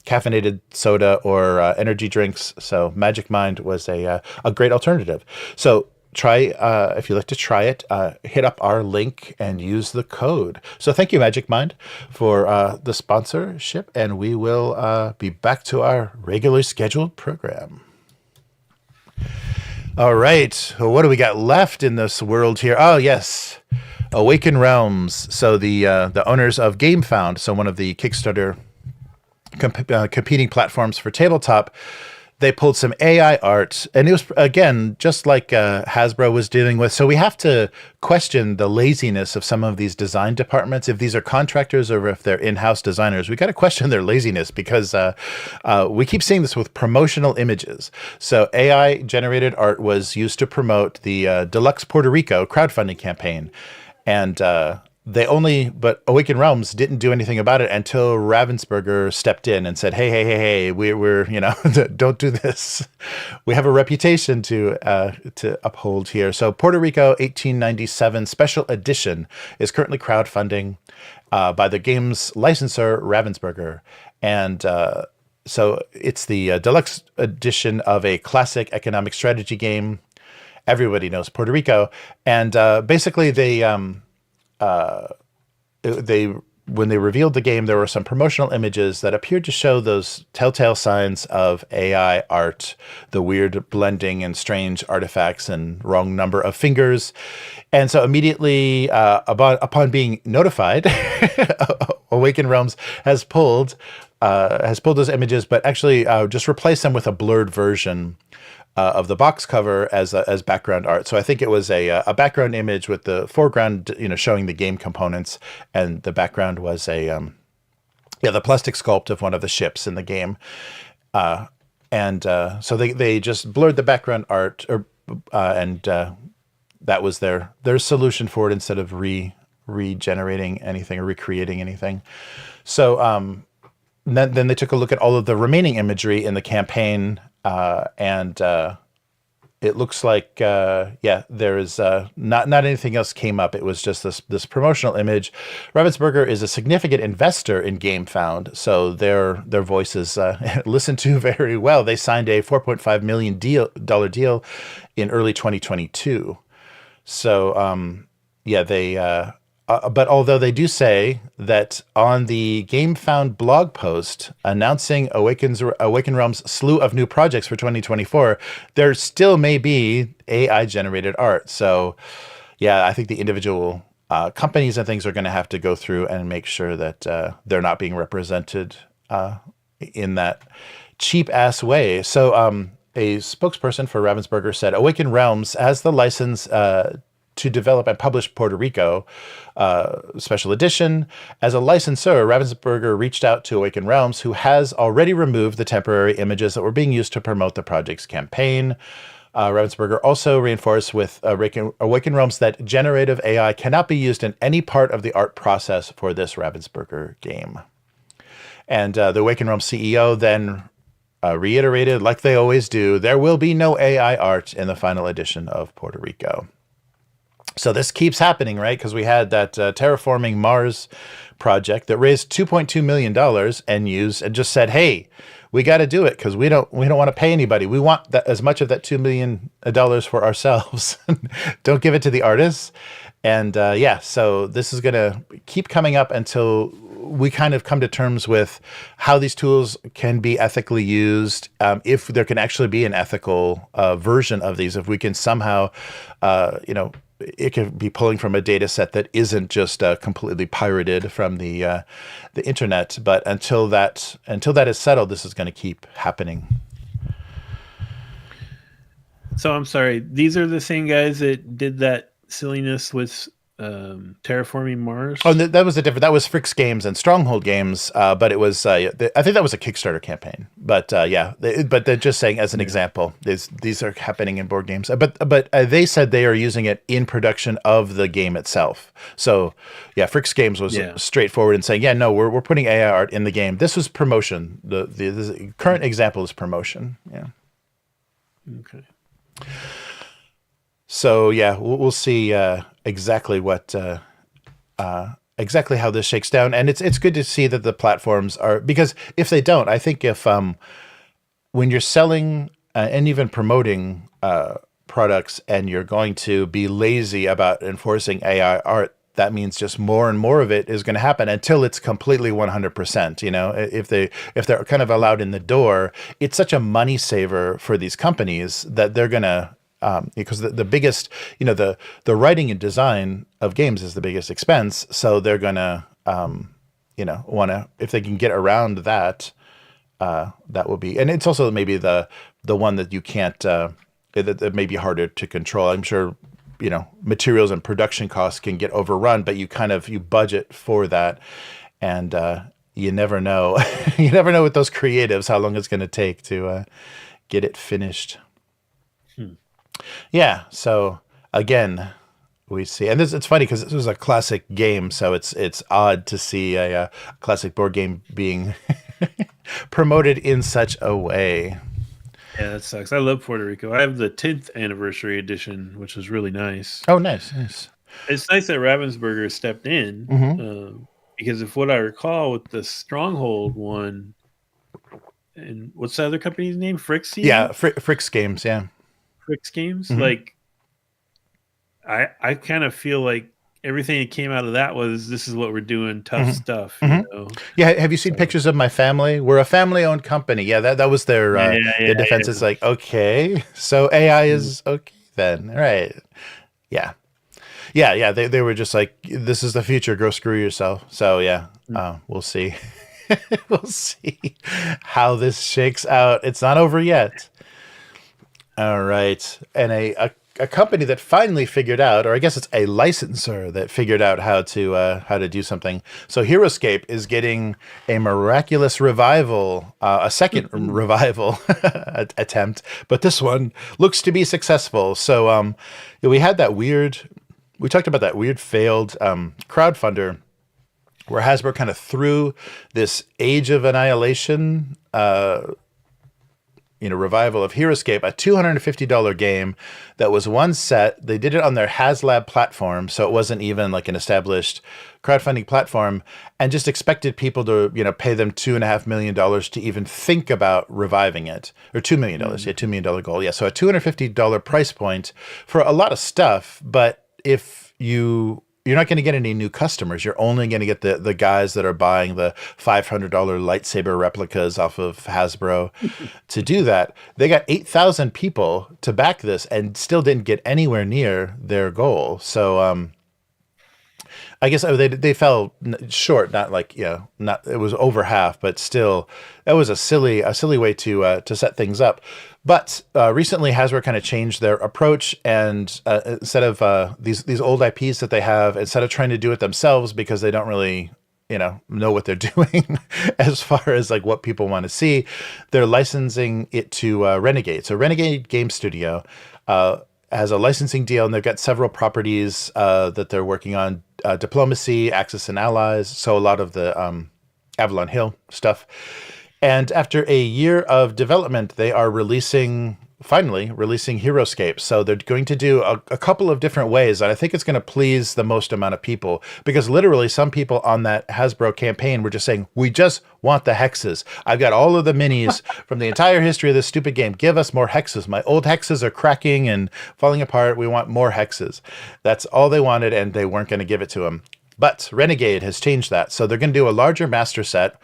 caffeinated soda or energy drinks. So Magic Mind was a great alternative. So try, if you'd like to try it, hit up our link and use the code. So thank you, Magic Mind, for the sponsorship, and we will be back to our regularly scheduled program. All right, well, what do we got left in this world here? Oh, yes, Awaken Realms. So the owners of GameFound, so one of the Kickstarter competing platforms for tabletop, they pulled some AI art, and it was, again, just like Hasbro was dealing with. So we have to question the laziness of some of these design departments. If these are contractors or if they're in-house designers, we got to question their laziness, because we keep seeing this with promotional images. So AI-generated art was used to promote the Deluxe Puerto Rico crowdfunding campaign. And but Awaken Realms didn't do anything about it until Ravensburger stepped in and said, hey, we're don't do this. We have a reputation to uphold here. So Puerto Rico 1897 Special Edition is currently crowdfunding by the game's licensor, Ravensburger. And so it's the deluxe edition of a classic economic strategy game. Everybody knows Puerto Rico. And basically when they revealed the game, there were some promotional images that appeared to show those telltale signs of AI art, the weird blending and strange artifacts and wrong number of fingers. And so immediately upon being notified, Awaken Realms has pulled those images, but actually just replaced them with a blurred version of the box cover as background art. So I think it was a background image with the foreground, showing the game components, and the background was the plastic sculpt of one of the ships in the game. So they just blurred the background art, and that was their solution for it, instead of regenerating anything or recreating anything. So then they took a look at all of the remaining imagery in the campaign. And it looks like, there is not anything else came up. It was just this promotional image. Ravensburger is a significant investor in GameFound, so their voice is listened to very well. They signed a $4.5 million deal in early 2022. So they. But although they do say that on the GameFound blog post announcing Awaken Realms' slew of new projects for 2024, there still may be AI-generated art. So, I think the individual companies and things are going to have to go through and make sure that they're not being represented in that cheap-ass way. So a spokesperson for Ravensburger said, Awaken Realms has the license to develop and publish Puerto Rico special edition. As a licensor, Ravensburger reached out to Awaken Realms, who has already removed the temporary images that were being used to promote the project's campaign. Ravensburger also reinforced with Awaken Realms that generative AI cannot be used in any part of the art process for this Ravensburger game. And the Awaken Realms CEO then reiterated, like they always do, there will be no AI art in the final edition of Puerto Rico. So this keeps happening, right? Because we had that Terraforming Mars project that raised $2.2 million and just said, hey, we got to do it because we don't want to pay anybody. We want that, as much of that $2 million for ourselves. Don't give it to the artists. And so this is going to keep coming up until we kind of come to terms with how these tools can be ethically used, if there can actually be an ethical version of these, if we can somehow, it can be pulling from a data set that isn't just completely pirated from the internet. But until that is settled, this is going to keep happening. So I'm sorry, these are the same guys that did that silliness with Terraforming Mars? Oh, that was that was Fricks Games and Stronghold Games, but it was I think that was a Kickstarter campaign. But but they're just saying as an example, these are happening in board games. But they said they are using it in production of the game itself. So Fricks Games was straightforward in saying, we're putting AI art in the game. This was promotion. The current example is promotion. Yeah. Okay. So we'll see exactly what exactly how this shakes down, and it's good to see that the platforms are, because if they don't, I think if when you're selling and even promoting products and you're going to be lazy about enforcing AI art, that means just more and more of it is going to happen until it's completely 100%. If they're kind of allowed in the door, it's such a money saver for these companies that they're going to. Because the biggest, the writing and design of games is the biggest expense. So they're going to, want to, if they can get around that, that will be, and it's also maybe the one that you can't, that may be harder to control. I'm sure, materials and production costs can get overrun, but you budget for that. And you never know, you never know with those creatives, how long it's going to take to get it finished. Yeah, so again, we see, and it's funny because this was a classic game, so it's odd to see a classic board game being promoted in such a way. Yeah, that sucks. I love Puerto Rico. I have the 10th anniversary edition, which was really nice. Oh, nice. It's nice that Ravensburger stepped in, because if what I recall with the Stronghold one, and what's the other company's name? Fricks? Yeah, Fricks Games, yeah. Fricks Games, like I kind of feel like everything that came out of that was, this is what we're doing, tough stuff. Yeah, have you seen pictures of my family? We're a family-owned company. Yeah, that was their defense. Is like, okay, so AI is okay then, right? Yeah. They were just like, this is the future. Go screw yourself. So we'll see. We'll see how this shakes out. It's not over yet. All right. And a company that finally figured out, or I guess it's a licensor that figured out how to do something. So Heroscape is getting a miraculous revival, a second revival attempt, but this one looks to be successful. So we talked about that weird failed crowdfunder where Hasbro kind of threw this Age of Annihilation revival of Heroscape, a $250 game that was one set. They did it on their HasLab platform, so it wasn't even like an established crowdfunding platform, and just expected people to, pay them $2.5 million to even think about reviving it, or $2 million, $2 million goal. Yeah, so a $250 price point for a lot of stuff, but if you're not going to get any new customers. You're only going to get the guys that are buying the $500 lightsaber replicas off of Hasbro to do that. They got 8,000 people to back this and still didn't get anywhere near their goal. So I guess they fell short, not like not it was over half, but still, that was a silly way to set things up. But recently, Hasbro kind of changed their approach, and instead of these old IPs that they have, instead of trying to do it themselves because they don't really know what they're doing as far as like what people want to see, they're licensing it to Renegade. So Renegade Game Studio has a licensing deal, and they've got several properties that they're working on: Diplomacy, Axis and Allies. So a lot of the Avalon Hill stuff. And after a year of development, they are finally releasing Heroscape. So they're going to do a couple of different ways, and I think it's going to please the most amount of people, because literally some people on that Hasbro campaign were just saying, we just want the hexes. I've got all of the minis from the entire history of this stupid game. Give us more hexes. My old hexes are cracking and falling apart. We want more hexes. That's all they wanted, and they weren't going to give it to them. But Renegade has changed that. So they're going to do a larger master set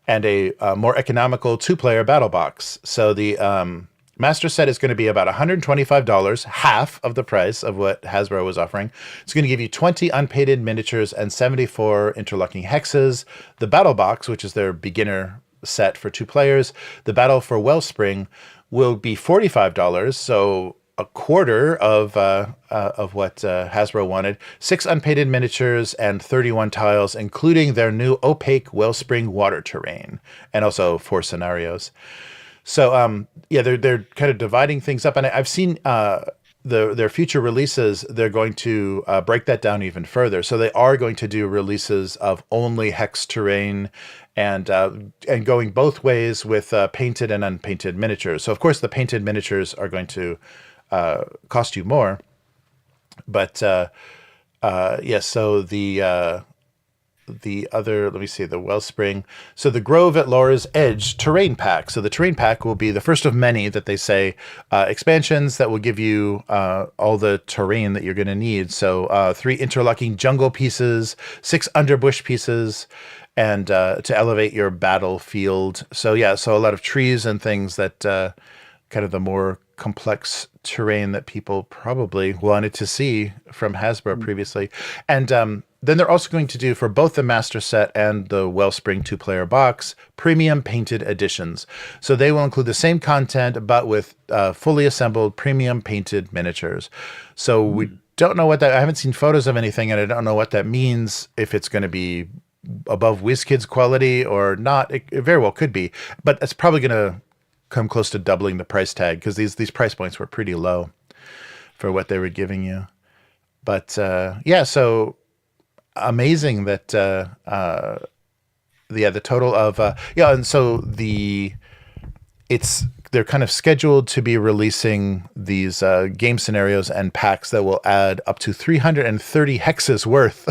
and a more economical 2-player battle box. So the master set is going to be about $125, half of the price of what Hasbro was offering. It's going to give you 20 unpainted miniatures and 74 interlocking hexes. The battle box, which is their beginner set for 2 players, the battle for Wellspring, will be $45. So a quarter of what Hasbro wanted. 6 unpainted miniatures and 31 tiles, including their new opaque Wellspring water terrain, and also 4 scenarios. So they're kind of dividing things up, and I've seen their future releases. They're going to break that down even further. So they are going to do releases of only hex terrain, and going both ways with painted and unpainted miniatures. So of course the painted miniatures are going to cost you more, but so the other, let me see, the Wellspring. So the Grove at Laura's Edge terrain pack. So the terrain pack will be the first of many that they say expansions that will give you all the terrain that you're going to need. So 3 interlocking jungle pieces, 6 underbush pieces, and to elevate your battlefield. So so a lot of trees and things that kind of the more complex terrain that people probably wanted to see from Hasbro previously. And then they're also going to do, for both the master set and the Wellspring 2-player box, premium painted editions. So they will include the same content, but with fully assembled premium painted miniatures. So we don't know what that, I haven't seen photos of anything, and I don't know what that means, if it's going to be above WizKids quality or not. It very well could be, but it's probably going to come close to doubling the price tag, because these price points were pretty low for what they were giving you. But so amazing that the total of and so they're kind of scheduled to be releasing these game scenarios and packs that will add up to 330 hexes worth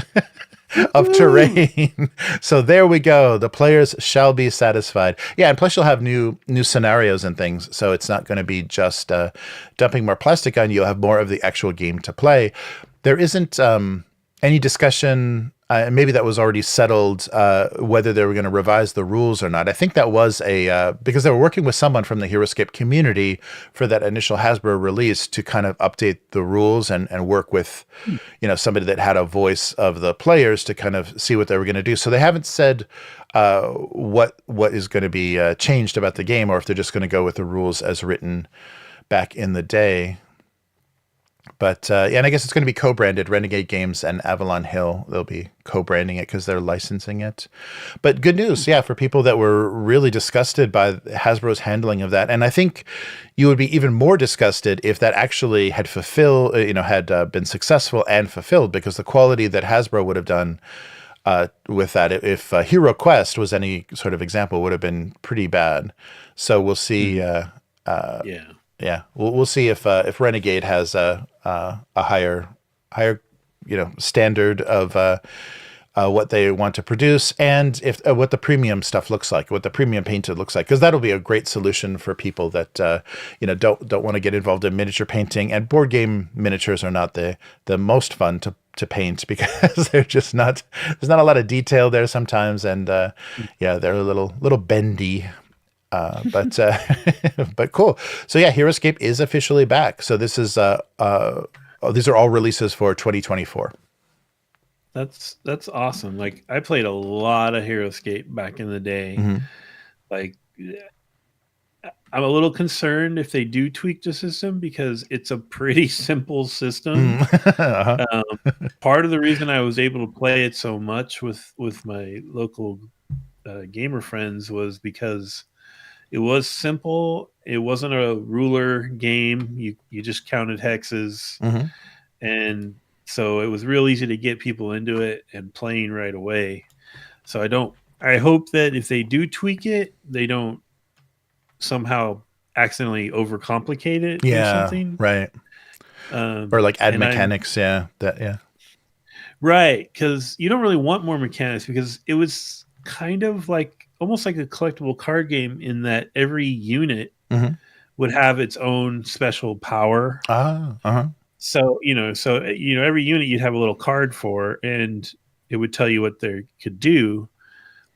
of terrain. So there we go. The players shall be satisfied. Yeah, and plus you'll have new scenarios and things. So it's not going to be just dumping more plastic on you. You'll have more of the actual game to play. There isn't any discussion, maybe that was already settled, whether they were going to revise the rules or not. I think that was because they were working with someone from the Heroscape community for that initial Hasbro release to kind of update the rules and work with, somebody that had a voice of the players to kind of see what they were going to do. So they haven't said what is going to be changed about the game, or if they're just going to go with the rules as written back in the day. But and I guess it's going to be co-branded. Renegade Games and Avalon Hill, they'll be co-branding it because they're licensing it. But good news, for people that were really disgusted by Hasbro's handling of that. And I think you would be even more disgusted if that actually had been successful and fulfilled, because the quality that Hasbro would have done with that, if Hero Quest was any sort of example, would have been pretty bad. So we'll see. We'll see if Renegade has a higher standard of what they want to produce, and if what the premium stuff looks like, what the premium painted looks like, because that'll be a great solution for people that don't want to get involved in miniature painting. And board game miniatures are not the most fun to paint, because they're just not. There's not a lot of detail there sometimes, and they're a little bendy. But cool. So Heroscape is officially back. So this is these are all releases for 2024. That's awesome. Like I played a lot of Heroscape back in the day. Mm-hmm. Like I'm a little concerned if they do tweak the system because it's a pretty simple system. Uh-huh. Part of the reason I was able to play it so much with my local gamer friends was because it was simple. It wasn't a ruler game. You just counted hexes, Mm-hmm. and so it was real easy to get people into it and playing right away. So I hope that if they do tweak it, they don't somehow accidentally overcomplicate it or Yeah, something. right. Or like add And I'm mechanics, yeah. That yeah. right, because you don't really want more mechanics because it was kind of like almost like a collectible card game in that every unit Mm-hmm. would have its own special power. Ah, uh-huh. So every unit you'd have a little card for, and it would tell you what they could do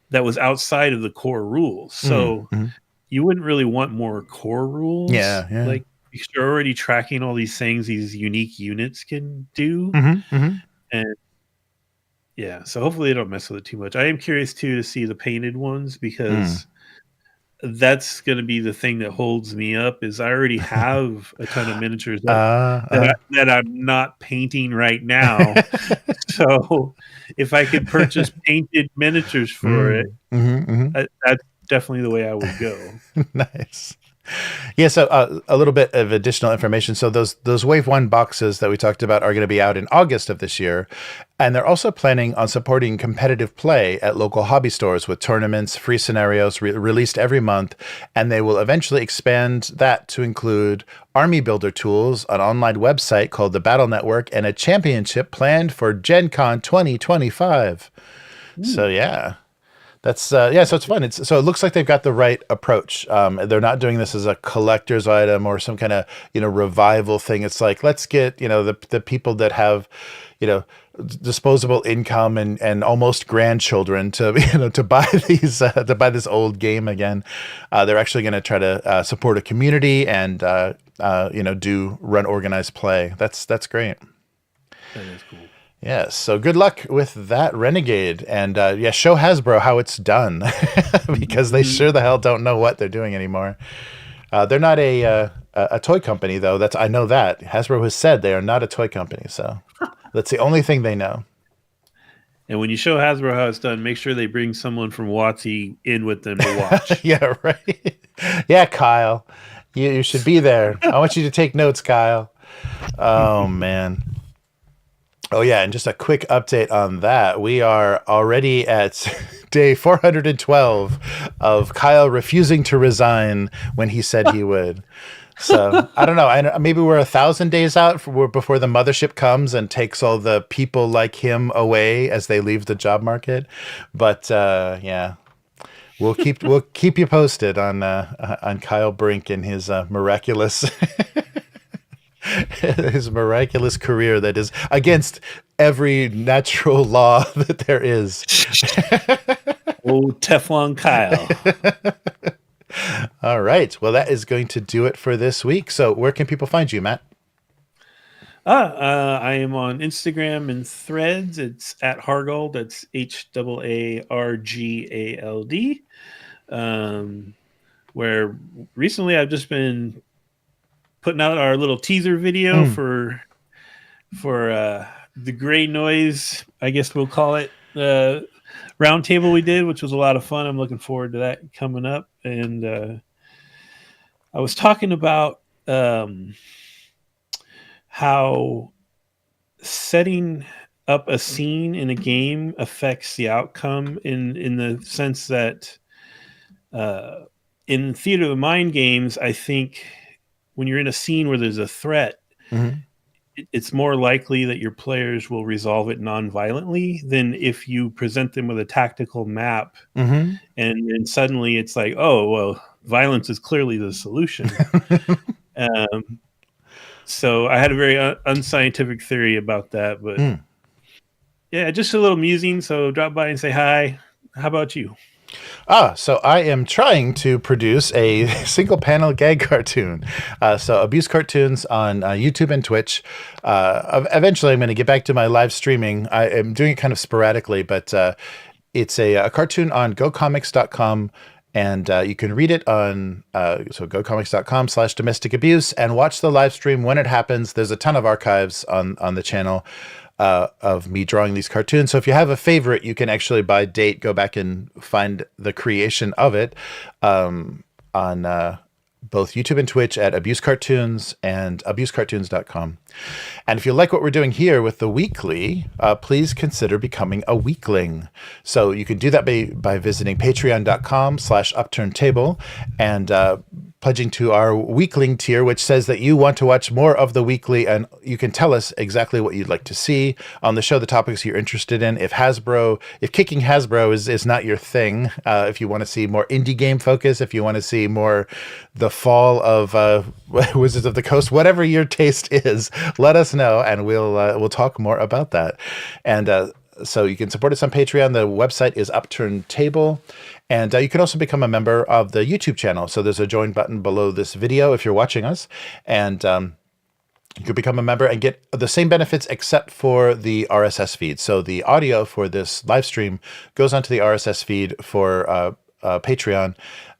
that was outside of the core rules. So Mm-hmm. you wouldn't really want more core rules, Yeah, yeah. like because you're already tracking all these things these unique units can do, Mm-hmm. Mm-hmm. and yeah. So hopefully they don't mess with it too much. I am curious too to see the painted ones Mm. because that's going to be the thing that holds me up. Is I already have a ton of miniatures Uh, that I'm not painting right now. So if I could purchase painted miniatures for it, mm-hmm. that's definitely the way I would go. Nice. Yeah, so a little bit of additional information. So those Wave 1 boxes that we talked about are going to be out in August of this year, and they're also planning on supporting competitive play at local hobby stores with tournaments, free scenarios released every month, and they will eventually expand that to include army builder tools, an online website called the Battle Network, and a championship planned for Gen Con 2025. So Ooh. yeah. That's yeah, so it's fun. So it looks like they've got the right approach. They're not doing this as a collector's item or some kind of revival thing. It's like let's get the people that have disposable income and almost grandchildren to to buy these to buy this old game again. They're actually going to try to support a community and do run organized play. That's great. That is cool. Yes, so good luck with that, Renegade, and yeah, show Hasbro how it's done because they sure the hell don't know what they're doing anymore. They're not a toy company though. I know that Hasbro has said they are not a toy company, so that's the only thing they know. And when you show Hasbro how it's done, make sure they bring someone from WotC in with them to watch. Yeah, right. Yeah, Kyle, you should be there. I want you to take notes, Kyle. Oh man. Oh, yeah. And just a quick update on that. We are already at day 412 of Kyle refusing to resign when he said he would. So I don't know. Maybe we're 1,000 days out before the mothership comes and takes all the people like him away as they leave the job market. But yeah, we'll keep you posted on Kyle Brink and his miraculous his miraculous career that is against every natural law that there is. Oh, Teflon Kyle. All right. Well, that is going to do it for this week. So where can people find you, Matt? I am on Instagram and Threads. It's at Hargold. That's HAARGALD. Where recently I've just been putting out our little teaser video for the gray noise, I guess we'll call it, roundtable we did, which was a lot of fun. I'm looking forward to that coming up. And I was talking about how setting up a scene in a game affects the outcome in the sense that in Theater of the Mind games, I think when you're in a scene where there's a threat, it's more likely that your players will resolve it non-violently than if you present them with a tactical map and then suddenly it's like, oh, well, violence is clearly the solution. So I had a very unscientific theory about that, but yeah, just a little musing. So drop by and say hi. How about you? So I am trying to produce a single panel gag cartoon. So abuse cartoons on YouTube and Twitch. Eventually, I'm going to get back to my live streaming. I am doing it kind of sporadically, but it's a cartoon on gocomics.com. And you can read it on so gocomics.com/domestic abuse and watch the live stream when it happens. There's a ton of archives on the channel of me drawing these cartoons. So if you have a favorite, you can actually by date go back and find the creation of it on both YouTube and Twitch at Abuse Cartoons and abusecartoons.com. And if you like what we're doing here with the weekly, please consider becoming a weekling. So you can do that by visiting patreon.com/upturntable and pledging to our weekling tier, which says that you want to watch more of the weekly, and you can tell us exactly what you'd like to see on the show, the topics you're interested in. If kicking Hasbro is not your thing, if you want to see more indie game focus, if you want to see more the fall of Wizards of the Coast, whatever your taste is, let us know, and we'll talk more about that. And so you can support us on Patreon. The website is Upturned Table. And you can also become a member of the YouTube channel. So there's a join button below this video if you're watching us. And you can become a member and get the same benefits except for the RSS feed. So the audio for this live stream goes onto the RSS feed for Patreon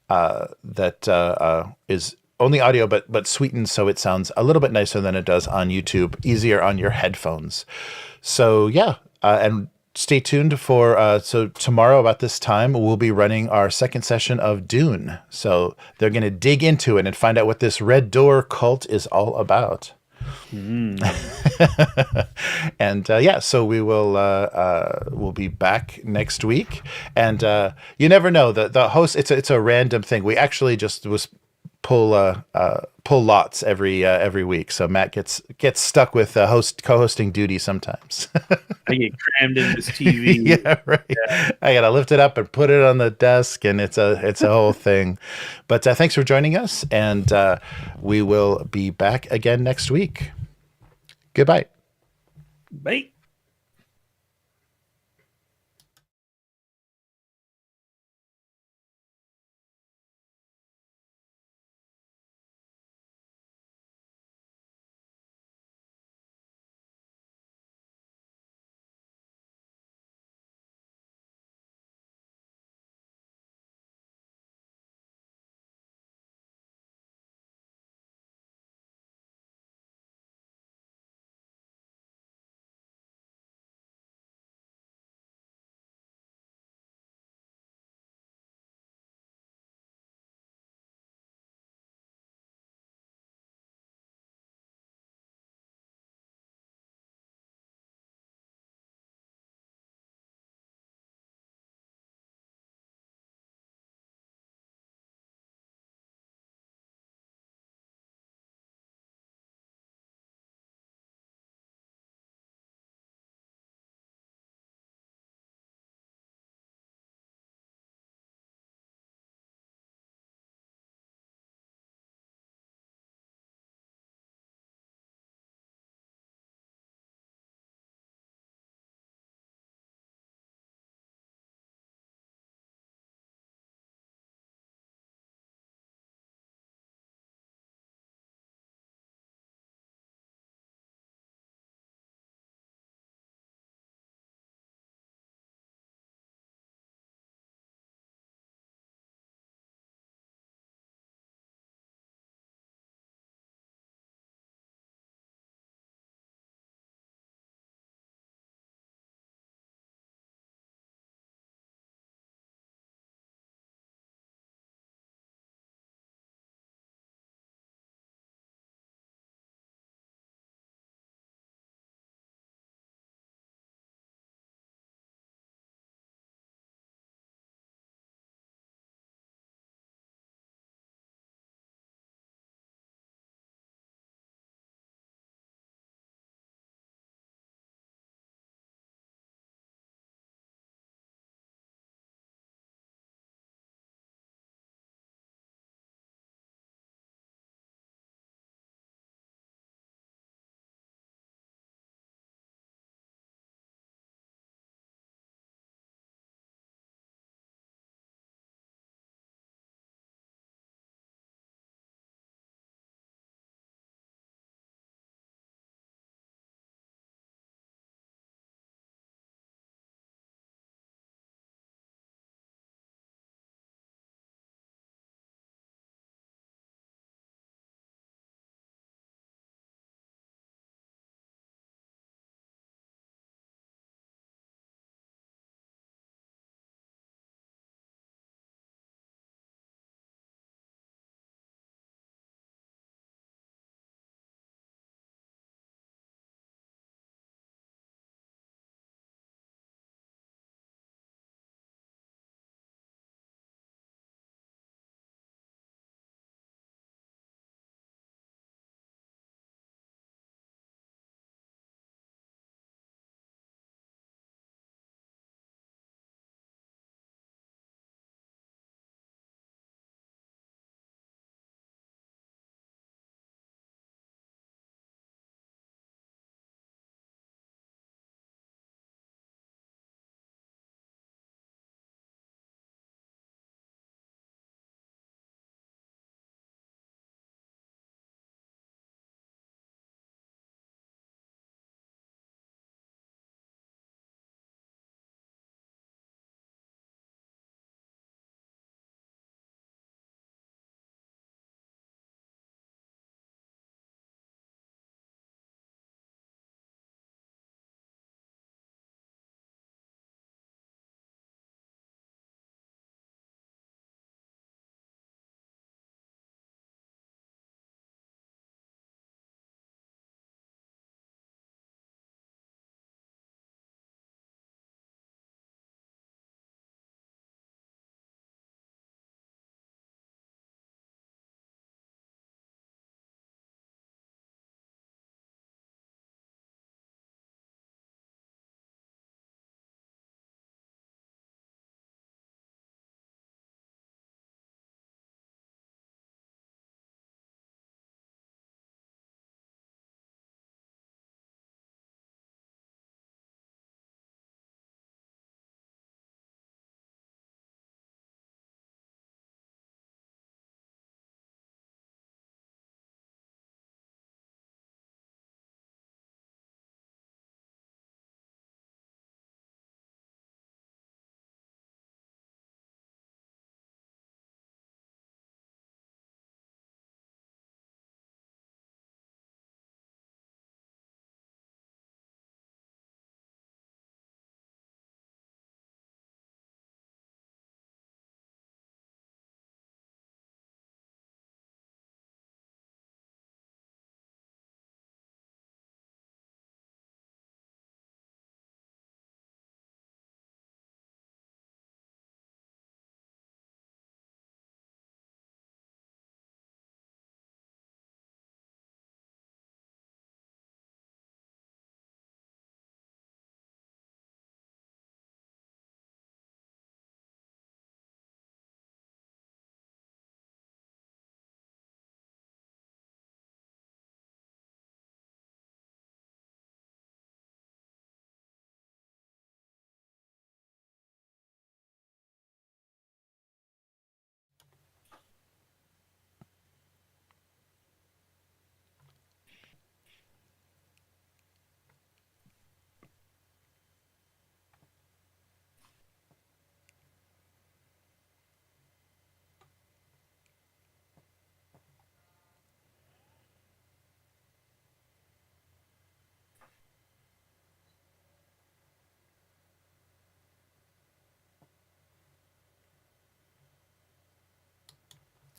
that is only audio, but sweetened so it sounds a little bit nicer than it does on YouTube, easier on your headphones. So yeah, and stay tuned for so tomorrow about this time we'll be running our second session of Dune. So they're going to dig into it and find out what this Red Door cult is all about. And so we'll be back next week. And you never know, the host, it's a random thing. We actually just pull lots every week. So Matt gets stuck with co-hosting duty sometimes. I get crammed in this TV. Yeah, right. Yeah. I gotta lift it up and put it on the desk, and it's a whole thing. But thanks for joining us, and we will be back again next week. Goodbye. Bye.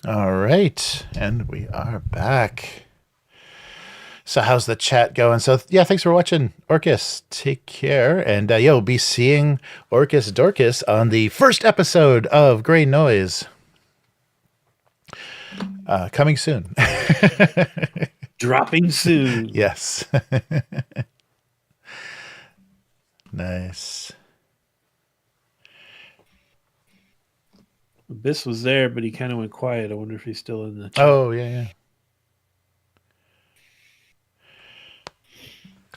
All right, and we are back. So how's the chat going? So yeah, thanks for watching, Orcus. Take care, and we'll be seeing Orcus Dorcas on the first episode of Grey Noise. Coming soon. Dropping soon. Yes. Nice. Abyss was there, but he kind of went quiet. I wonder if he's still in the chat. Oh, yeah.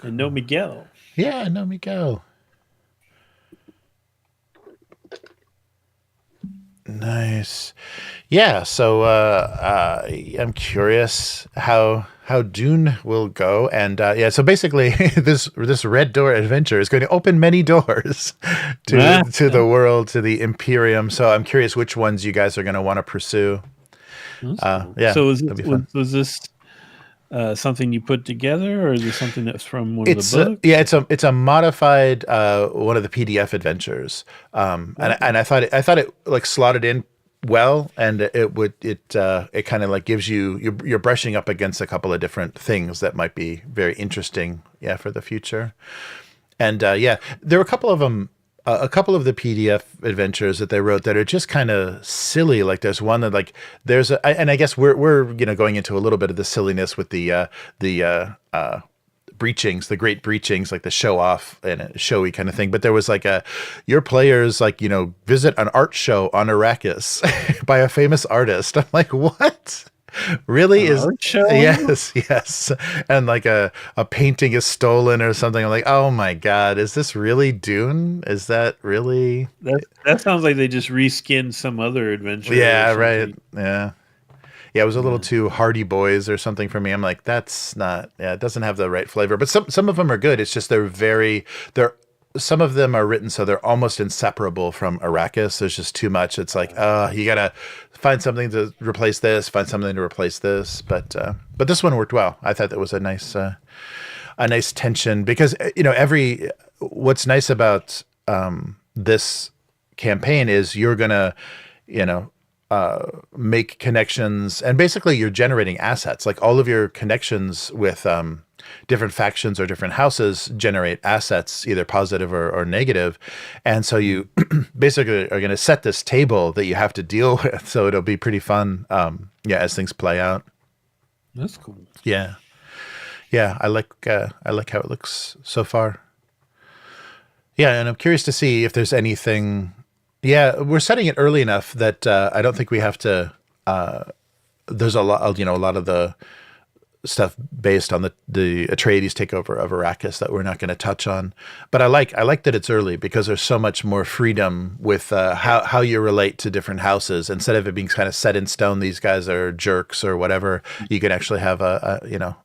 And no Miguel. Yeah, no Miguel. Nice. Yeah, so I'm curious how Dune will go, and so basically this Red Door adventure is going to open many doors to the world, to the Imperium. So I'm curious which ones you guys are going to want to pursue. Cool. Yeah. So was this something you put together, or is it something that's from one of the books? Yeah, it's a modified one of the PDF adventures, and I thought it like slotted in well, and it kind of like gives you're brushing up against a couple of different things that might be very interesting, for the future. And there were a couple of them. A couple of the PDF adventures that they wrote that are just kind of silly. Like there's one that and I guess we're going into a little bit of the silliness with the breachings, the great breachings, like the show off and a showy kind of thing. But there was like your players visit an art show on Arrakis by a famous artist. I'm like, what? Really? An art show? Yes. And like a painting is stolen or something. I'm like, oh my God, is this really Dune? Is that really? That sounds like they just reskinned some other adventure. Yeah, right. Yeah. Yeah, it was a little too Hardy Boys or something for me. I'm like, that's not, it doesn't have the right flavor. But some of them are good. It's just some of them are written so they're almost inseparable from Arrakis. There's just too much. It's like, you gotta find something to replace this, find something to replace this. But this one worked well. I thought that was a nice tension, because what's nice about this campaign is you're gonna make connections, and basically you're generating assets. Like all of your connections with different factions or different houses generate assets, either positive or negative. And so you basically are going to set this table that you have to deal with. So it'll be pretty fun, as things play out. That's cool. Yeah. I like how it looks so far. Yeah, and I'm curious to see if there's anything. Yeah, we're setting it early enough that I don't think we have to. There's a lot, a lot of the stuff based on the Atreides takeover of Arrakis that we're not going to touch on. But I like that it's early, because there's so much more freedom with how you relate to different houses. Instead of it being kind of set in stone, these guys are jerks or whatever, you can actually have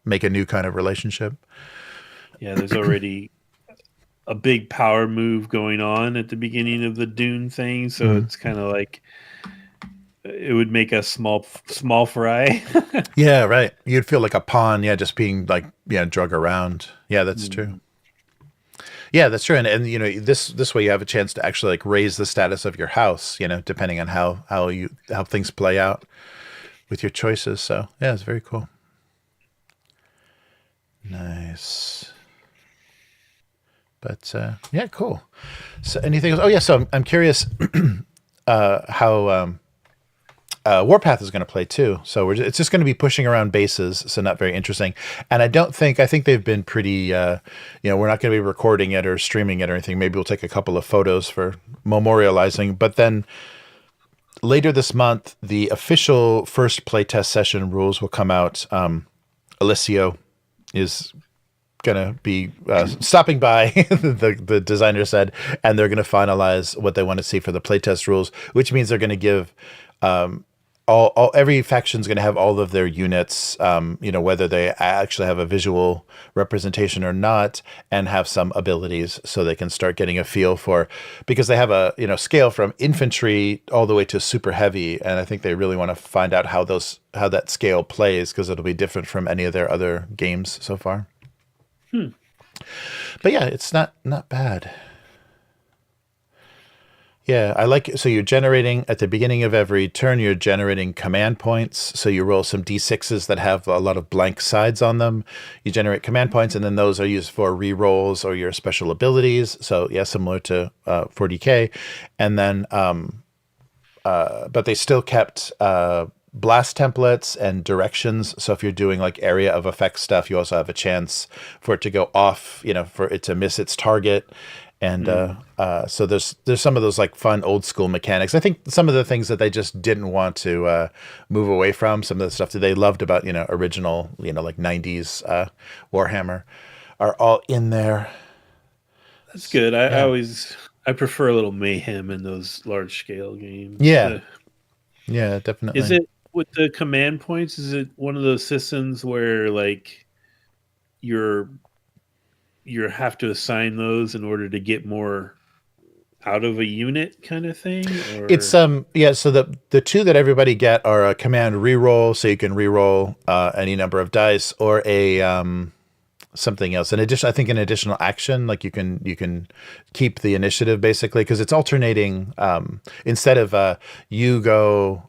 make a new kind of relationship. Yeah, there's already a big power move going on at the beginning of the Dune thing, so it's kind of like it would make us small fry. Yeah, right. You'd feel like a pawn, just being like drug around. Yeah, that's true. Yeah, that's true. And this way you have a chance to actually like raise the status of your house, depending on how things play out with your choices. So yeah, it's very cool. Nice. But cool. So anything else? Oh yeah, so I'm curious how Warpath is going to play too. So it's just going to be pushing around bases, so not very interesting. And I think they've been pretty. We're not going to be recording it or streaming it or anything. Maybe we'll take a couple of photos for memorializing. But then later this month, the official first playtest session rules will come out. Alessio is gonna be stopping by, the designer said, and they're gonna finalize what they want to see for the playtest rules, which means they're gonna give every faction's gonna have all of their units, whether they actually have a visual representation or not, and have some abilities, so they can start getting a feel for, because they have a scale from infantry all the way to super heavy, and I think they really want to find out how that scale plays, because it'll be different from any of their other games so far. But yeah, it's not bad. Yeah, I like it. So you're generating at the beginning of every turn, you're generating command points. So you roll some d6s that have a lot of blank sides on them. You generate command points, and then those are used for re-rolls or your special abilities. So yeah, similar to 40K. And then, but they still kept blast templates and directions. So if you're doing like area of effect stuff, you also have a chance for it to go off, for it to miss its target. And so there's some of those like fun old school mechanics. I think some of the things that they just didn't want to move away from, some of the stuff that they loved about original like 90s Warhammer, are all in there. That's good. I prefer a little mayhem in those large scale games. Yeah, yeah, definitely. Is it with the command points? Is it one of those systems where like you have to assign those in order to get more out of a unit kind of thing? Or? It's so the two that everybody get are a command reroll, so you can reroll any number of dice, or a something else. In addition, I think an additional action, like you can keep the initiative basically, because it's alternating. Instead of you go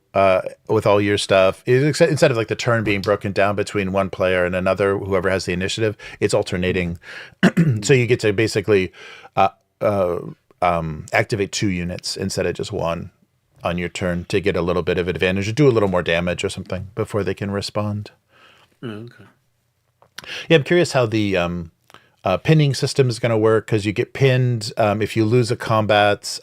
with all your stuff, instead of like the turn being broken down between one player and another, whoever has the initiative, it's alternating. So you get to basically activate 2 units instead of just one on your turn to get a little bit of advantage or do a little more damage or something before they can respond. Okay. Yeah, I'm curious how the pinning system is going to work, because you get pinned. If you lose a combat,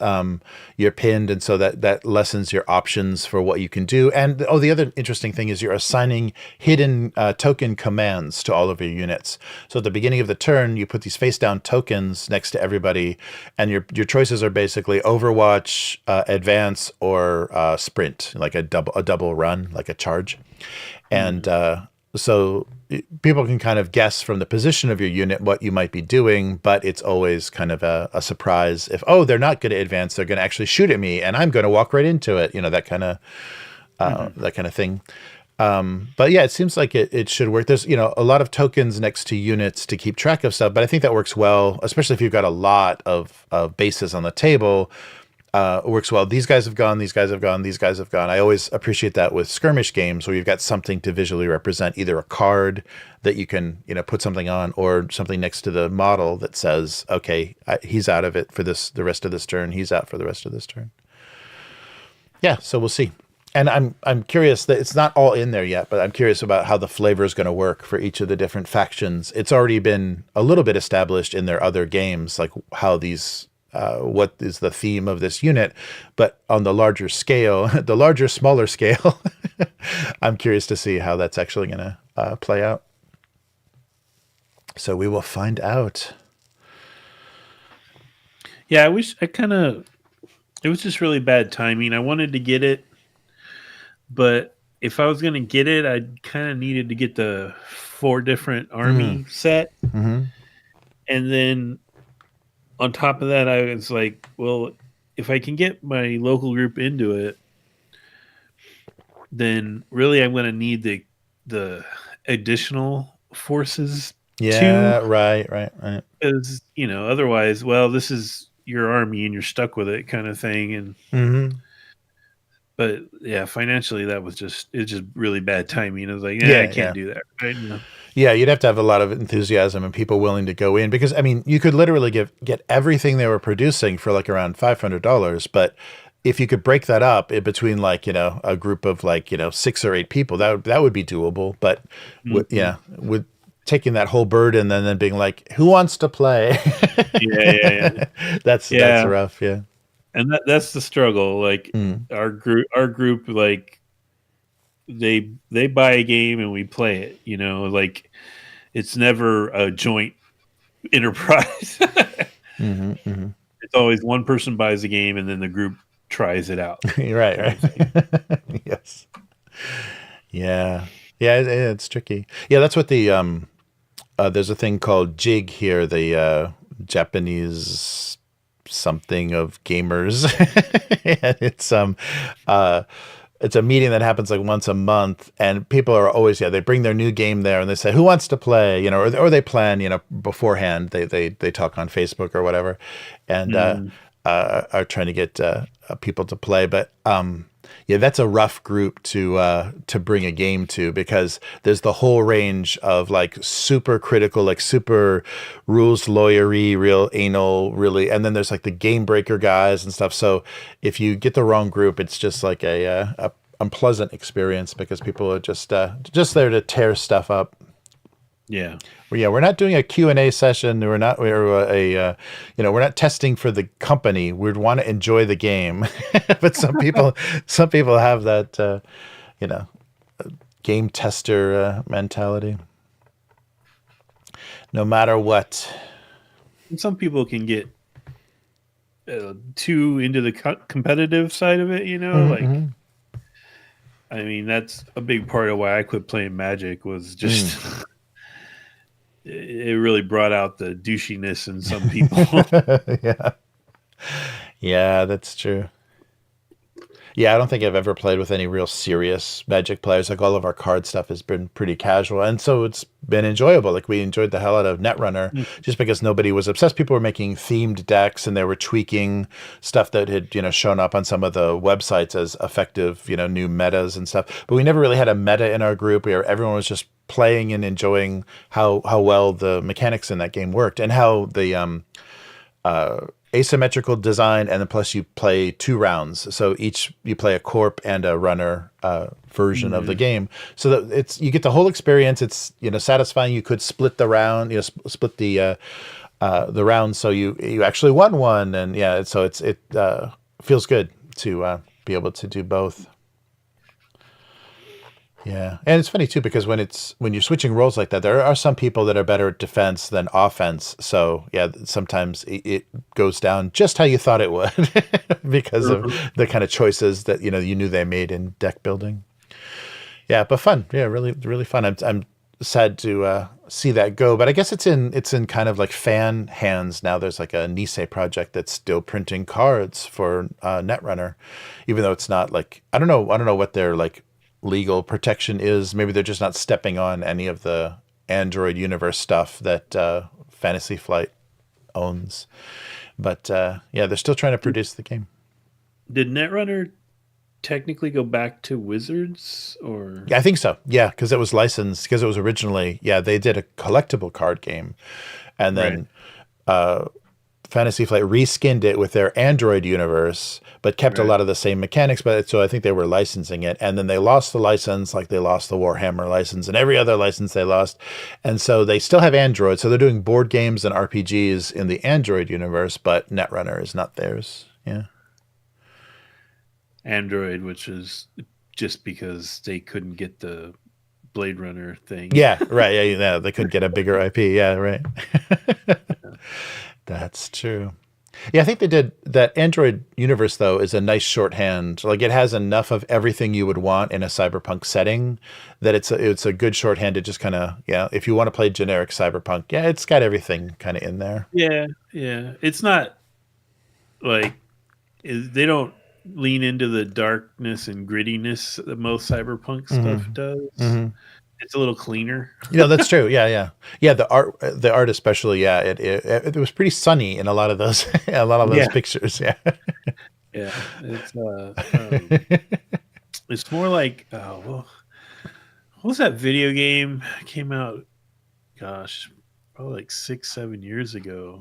you're pinned, and so that lessens your options for what you can do. And the other interesting thing is you're assigning hidden token commands to all of your units. So at the beginning of the turn, you put these face-down tokens next to everybody, and your choices are basically Overwatch, Advance, or Sprint, like a double run, like a charge. And so people can kind of guess from the position of your unit what you might be doing, but it's always kind of a surprise if, they're not going to advance, they're going to actually shoot at me, and I'm going to walk right into it, that kind of thing. But yeah, it seems like it should work. There's, a lot of tokens next to units to keep track of stuff, but I think that works well, especially if you've got a lot of bases on the table. It works well. These guys have gone, these guys have gone, these guys have gone. I always appreciate that with skirmish games where you've got something to visually represent, either a card that you can, put something on, or something next to the model that says, okay, he's out of it for the rest of this turn. He's out for the rest of this turn. Yeah, so we'll see. And I'm curious that it's not all in there yet, but I'm curious about how the flavor is going to work for each of the different factions. It's already been a little bit established in their other games, like how these what is the theme of this unit, but on the larger scale, smaller scale, I'm curious to see how that's actually going to play out. So we will find out. Yeah, it was just really bad timing. I wanted to get it, but if I was going to get it, I kind of needed to get the 4 different army set. Mm-hmm. And then on top of that, I was like, well, if I can get my local group into it, then really I'm going to need the additional forces. Yeah, too. Right. Because, otherwise, well, this is your army and you're stuck with it kind of thing. And but yeah, financially, it's just really bad timing. I was like, I can't do that. Right? Yeah, you'd have to have a lot of enthusiasm and people willing to go in, because you could literally get everything they were producing for like around $500, but if you could break that up in between like a group of like 6 or 8 people, that would be doable. But with taking that whole burden and then being like, who wants to play? Yeah. That's rough. Yeah, and that's the struggle. Like our group, like they buy a game and we play it. Like it's never a joint enterprise. It's always one person buys a game and then the group tries it out. Right. Yes. Yeah. It's tricky. Yeah, that's what the there's a thing called JIG here, the Japanese something of gamers. And it's a meeting that happens like once a month, and people are always, they bring their new game there and they say, who wants to play, or they plan, beforehand, they talk on Facebook or whatever. And are trying to get people to play. But yeah, that's a rough group to bring a game to, because there's the whole range of like super critical, like super rules lawyery, real anal, really, and then there's like the game breaker guys and stuff. So if you get the wrong group, it's just like a unpleasant experience, because people are just there to tear stuff up. Yeah. Well, yeah, we're not doing a Q&A session. We're not testing for the company. We'd want to enjoy the game. But some people have that, game tester mentality. No matter what. And some people can get too into the competitive side of it, like, I mean, that's a big part of why I quit playing Magic, was just it really brought out the douchiness in some people. Yeah, that's true. Yeah, I don't think I've ever played with any real serious Magic players. Like, all of our card stuff has been pretty casual, and so it's been enjoyable. Like, we enjoyed the hell out of Netrunner just because nobody was obsessed. People were making themed decks, and they were tweaking stuff that had shown up on some of the websites as effective new metas and stuff. But we never really had a meta in our group. Everyone was just playing and enjoying how well the mechanics in that game worked, and how the asymmetrical design, and then plus you play 2 rounds, so each you play a corp and a runner version of the game, so that you get the whole experience. It's satisfying. You could split the round, split the round, so you actually won one, and so it feels good to be able to do both. Yeah, and it's funny too, because when you're switching roles like that, there are some people that are better at defense than offense. So yeah, sometimes it goes down just how you thought it would because of the kind of choices that you knew they made in deck building. Yeah, but fun. Yeah, really, really fun. I'm sad to see that go, but I guess it's in kind of like fan hands now. There's like a Nisei project that's still printing cards for Netrunner, even though it's not like I don't know what their like legal protection is. Maybe they're just not stepping on any of the Android universe stuff that Fantasy Flight owns. But yeah, they're still trying to produce the game. Did Netrunner technically go back to Wizards, or? Yeah, I think so. Yeah, because it was licensed, because it was originally, they did a collectible card game, and then Fantasy Flight reskinned it with their Android universe, but kept a lot of the same mechanics. But so I think they were licensing it, and then they lost the license, like they lost the Warhammer license and every other license they lost. And so they still have Android. So they're doing board games and RPGs in the Android universe, but Netrunner is not theirs. Yeah. Android, which is just because they couldn't get the Blade Runner thing. Yeah, right. Yeah, they couldn't get a bigger IP. Yeah, right. That's true. Yeah, I think they did that. Android universe, though, is a nice shorthand. Like, it has enough of everything you would want in a cyberpunk setting that it's a good shorthand to just kind of, if you want to play generic cyberpunk, it's got everything kind of in there. Yeah. It's not like they don't lean into the darkness and grittiness that most cyberpunk stuff does. It's a little cleaner. That's true. Yeah. The art especially. Yeah, it was pretty sunny in a lot of those pictures. Yeah. Yeah, it's more like what was that video game? It came out? Gosh, probably like 6-7 years ago.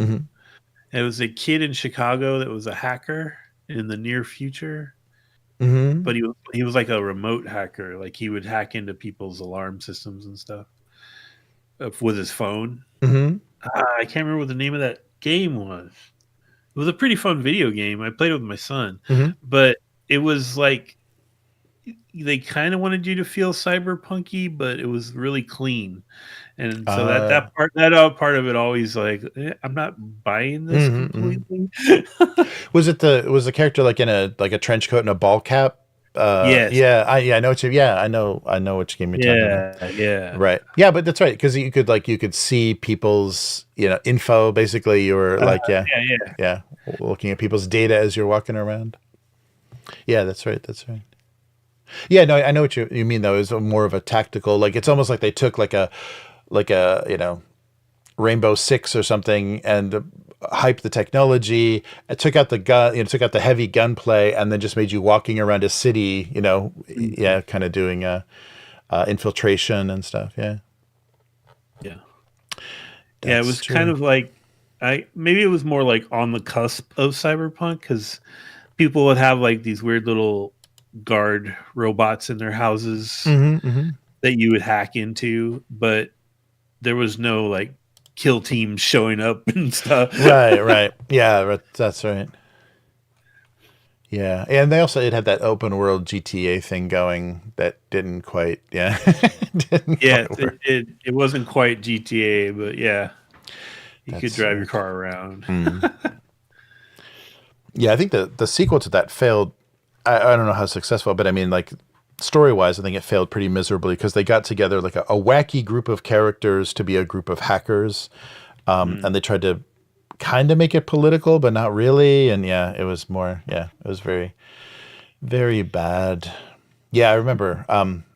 It was a kid in Chicago that was a hacker in the near future. But he was like a remote hacker. Like, he would hack into people's alarm systems and stuff with his phone. I can't remember what the name of that game was. It was a pretty fun video game. I played it with my son, but it was like they kind of wanted you to feel cyberpunky, but it was really clean. And so that part of it always like, I'm not buying this completely. Was the character like in a trench coat and a ball cap? Yes. Yeah, I know what you. Yeah, I know which game you're talking about. Yeah. Right. Yeah, but that's right, because you could see people's info. Basically, you were looking at people's data as you're walking around. Yeah, that's right. Yeah, no, I know what you mean though. It's more of a tactical. Like, it's almost like they took like a Rainbow Six or something, and hyped the technology, it took out the gun, took out the heavy gunplay, and then just made you walking around a city, yeah, kind of doing infiltration and stuff. Yeah. Yeah. Yeah, it That's was true. kind of like maybe it was more like on the cusp of cyberpunk, because people would have like these weird little guard robots in their houses that you would hack into, but there was no like kill teams showing up and stuff. Right. Yeah, that's right. Yeah, and it had that open world GTA thing going that didn't quite, yeah, didn't Yeah, quite work. it wasn't quite GTA, but yeah, you could That's drive your right. car around. Yeah, I think the sequel to that failed. I don't know how successful, but I mean, like story wise, I think it failed pretty miserably because they got together like a wacky group of characters to be a group of hackers, and they tried to kind of make it political, but not really. And yeah, it was very, very bad. Yeah, I remember.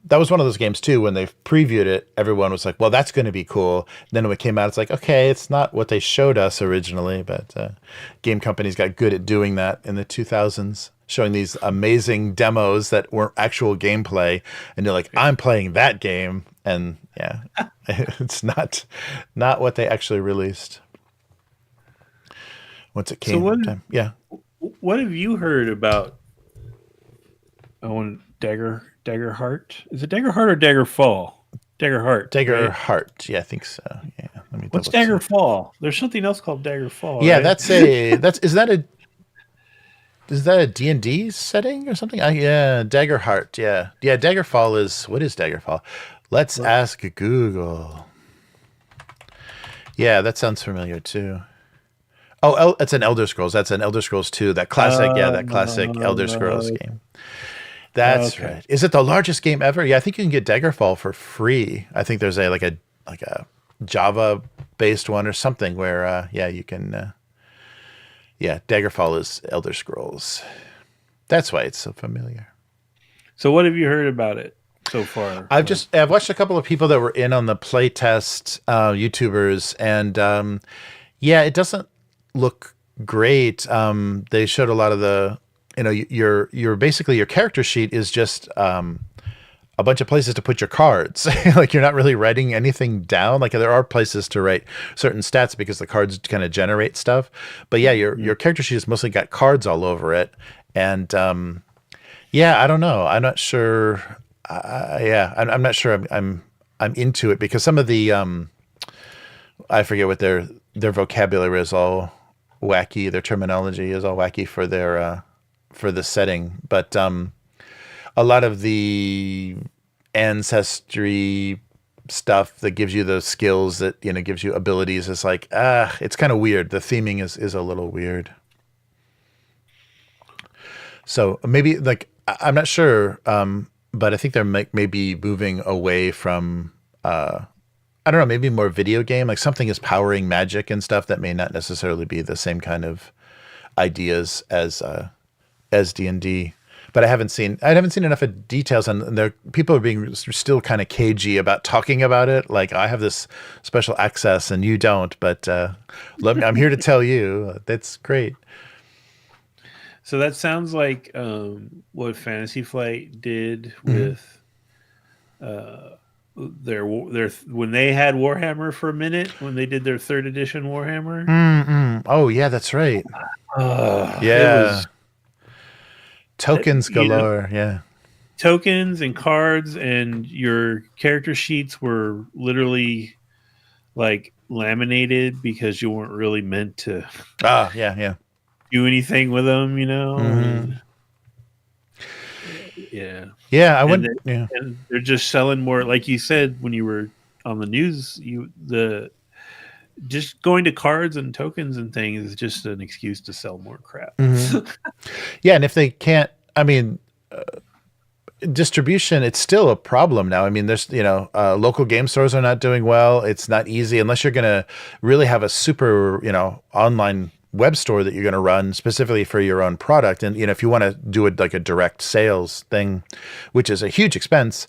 That was one of those games too. When they previewed it, everyone was like, "Well, that's going to be cool." And then when it came out, it's like, "Okay, it's not what they showed us originally." But game companies got good at doing that in the 2000s, showing these amazing demos that weren't actual gameplay, and you're like, "I'm playing that game," and yeah, it's not what they actually released once it So came time. Yeah, what have you heard about Daggerheart? Is it Daggerheart or Daggerfall? Daggerheart. Right? Daggerheart. Yeah, I think so. Yeah, let me What's double check. Daggerfall? There's something else called Daggerfall, Yeah, right? is that a D&D setting or something? Yeah, Daggerheart. Yeah. Yeah, what is Daggerfall? Let's ask Google. Yeah, that sounds familiar too. Oh, it's an Elder Scrolls. That's an Elder Scrolls 2. That classic Elder Scrolls game. That's Okay. right. Is it the largest game ever? Yeah, I think you can get Daggerfall for free. I think there's a Java based one or something where yeah, you can yeah, Daggerfall is Elder Scrolls. That's why it's so familiar. So what have you heard about it so far? I've watched a couple of people that were in on the playtest YouTubers, and yeah, it doesn't look great. They showed a lot of the your basically your character sheet is just a bunch of places to put your cards. Like you're not really writing anything down. Like there are places to write certain stats because the cards kind of generate stuff. But yeah, your character sheet has mostly got cards all over it, and yeah, I don't know. I'm not sure. Yeah, I'm not sure. I'm into it because some of the I forget what their vocabulary is all wacky. Their terminology is all wacky for their for the setting, but a lot of the ancestry stuff that gives you the skills that gives you abilities is like it's kind of weird. The theming is a little weird. So maybe like I'm not sure, but I think they're maybe moving away from I don't know, maybe more video game, like something is powering magic and stuff that may not necessarily be the same kind of ideas as D&D. But I haven't seen enough of details, and there people are being still kind of cagey about talking about it. Like I have this special access and you don't, but I'm here to tell you that's great. So that sounds like what Fantasy Flight did with their when they had Warhammer for a minute, when they did their 3rd edition Warhammer. Oh yeah, that's right. Yeah, Yeah. it was Tokens galore, yeah. Tokens and cards, and your character sheets were literally like laminated because you weren't really meant to Yeah. do anything with them, Yeah. Yeah, And they're just selling more, like you said when you were on the news. Just going to cards and tokens and things is just an excuse to sell more crap. Yeah, and if they can't, I mean, distribution, it's still a problem now. I mean, there's local game stores are not doing well. It's not easy unless you're going to really have a super online web store that you're going to run specifically for your own product. And, if you want to do it like a direct sales thing, which is a huge expense,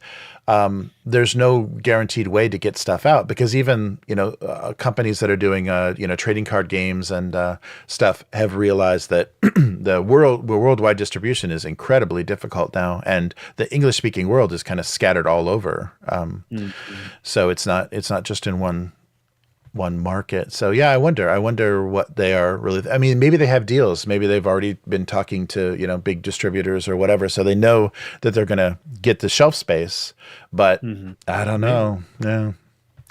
there's no guaranteed way to get stuff out, because even, companies that are doing, trading card games and stuff have realized that the worldwide distribution is incredibly difficult now. And the English speaking world is kind of scattered all over. So it's not just in one market. So yeah, I wonder what they are really. I mean, maybe they have deals. Maybe they've already been talking to, big distributors or whatever. So they know that they're going to get the shelf space, but I don't know. Yeah.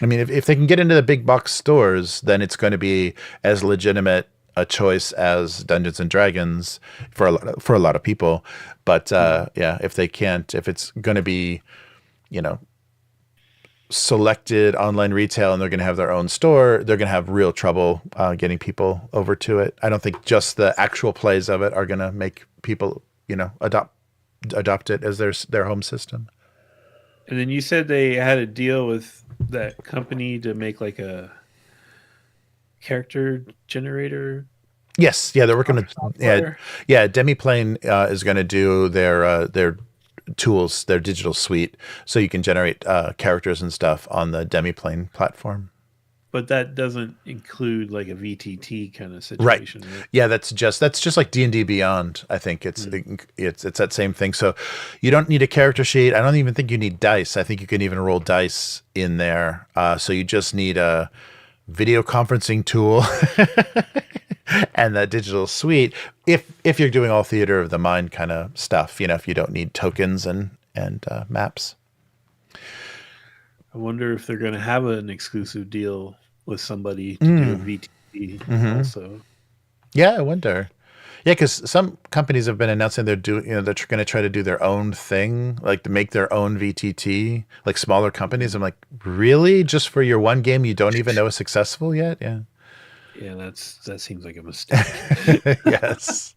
I mean, if they can get into the big box stores, then it's going to be as legitimate a choice as Dungeons and Dragons for a lot of people. But yeah, if they can't, if it's going to be, selected online retail and they're going to have their own store, they're going to have real trouble getting people over to it. I don't think just the actual plays of it are going to make people, adopt it as their home system. And then you said they had a deal with that company to make like a character generator. Yes, yeah, they're working with Demiplane is going to do their tools, their digital suite, so you can generate characters and stuff on the Demiplane platform. But that doesn't include like a VTT kind of situation, right? Yeah, that's just like D&D Beyond. I think it's that same thing. So you don't need a character sheet. I don't even think you need dice. I think you can even roll dice in there. So you just need a video conferencing tool and that digital suite. If you're doing all theater of the mind kind of stuff, if you don't need tokens and maps. I wonder if they're going to have an exclusive deal with somebody to do a VTT also. Yeah, I wonder. Yeah, because some companies have been announcing they're doing, they're going to try to do their own thing, like to make their own VTT, like smaller companies. I'm like, really? Just for your one game you don't even know is successful yet? Yeah. Yeah, that seems like a mistake. Yes.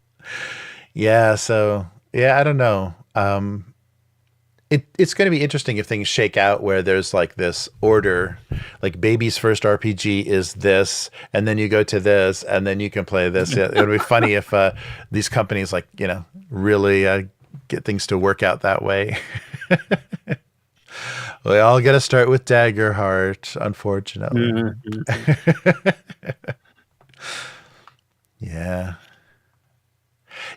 Yeah. So yeah, I don't know. It's going to be interesting if things shake out where there's like this order, like Baby's first RPG is this, and then you go to this, and then you can play this. Yeah, it would be funny if these companies really get things to work out that way. We all got to start with Daggerheart, unfortunately. Yeah.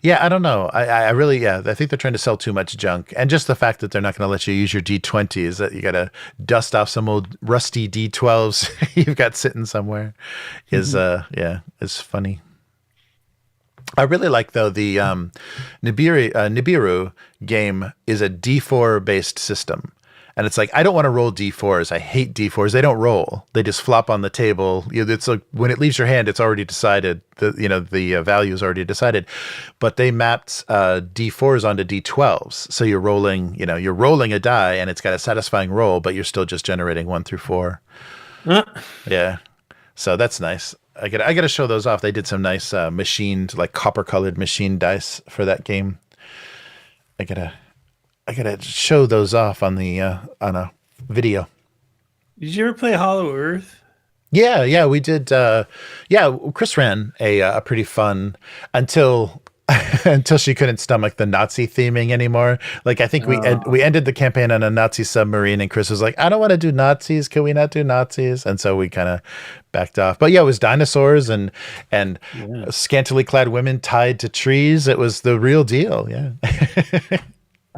Yeah, I don't know. I really, I think they're trying to sell too much junk. And just the fact that they're not going to let you use your D20s, that you got to dust off some old rusty D12s you've got sitting somewhere is funny. I really like, though, the Nibiru game is a D4 based system. And it's like, I don't want to roll D4s. I hate D4s. They don't roll. They just flop on the table. It's like when it leaves your hand, it's already decided. The value is already decided. But they mapped D4s onto D12s. So you're rolling a die, and it's got a satisfying roll, but you're still just generating 1 through 4. Yeah. So that's nice. I got to show those off. They did some nice machined, like copper-colored machined dice for that game. I gotta show those off on a video. Did you ever play Hollow Earth? Yeah, we did. Chris ran a pretty fun until she couldn't stomach the Nazi theming anymore. Like, I think we ended the campaign on a Nazi submarine, and Chris was like, "I don't want to do Nazis. Can we not do Nazis?" And so we kind of backed off. But yeah, it was dinosaurs and scantily clad women tied to trees. It was the real deal. Yeah.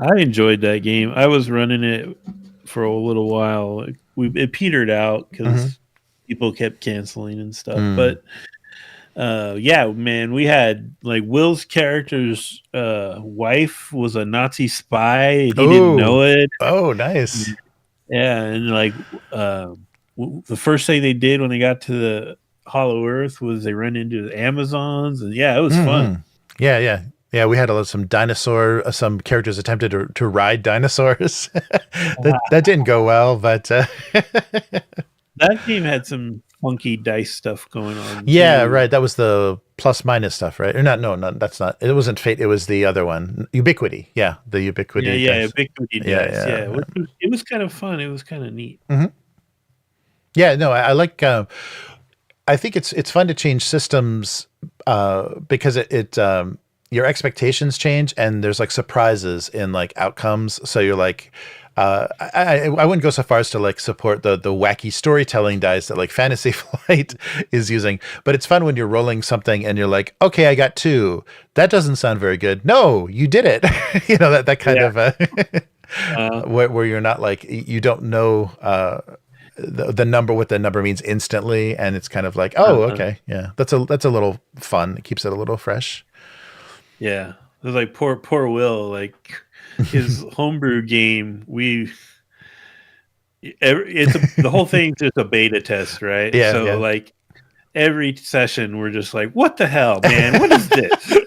I enjoyed that game. I was running it for a little while. It petered out because people kept canceling and stuff. But man, we had like Will's character's wife was a Nazi spy. And he didn't know it. Oh, nice. Yeah, and like the first thing they did when they got to the Hollow Earth was they ran into the Amazons, and it was fun. Yeah. Yeah, we had some some characters attempted to ride dinosaurs. that didn't go well, but that game had some funky dice stuff going on. Yeah, too. Right. That was the plus minus stuff, right? Or not? No, that's not. It wasn't Fate. It was the other one, Ubiquity. Yeah, the Ubiquity. Yeah, Ubiquity dice. Yeah. It was kind of fun. It was kind of neat. Yeah, no, I like. I think it's fun to change systems because your expectations change and there's like surprises in like outcomes. So you're like, I wouldn't go so far as to like support the wacky storytelling dice that like Fantasy Flight is using, but it's fun when you're rolling something and you're like, okay, I got 2. That doesn't sound very good. No, you did it. That kind Yeah. of Uh, where you're not like you don't know the number what the number means instantly, and it's kind of like, oh, uh, okay, yeah, that's a little fun. It keeps it a little fresh. yeah. It was like poor Will, like his homebrew game. The whole thing's just a beta test, right? Yeah, So yeah. like every session, we're just like, what the hell, man? What is this?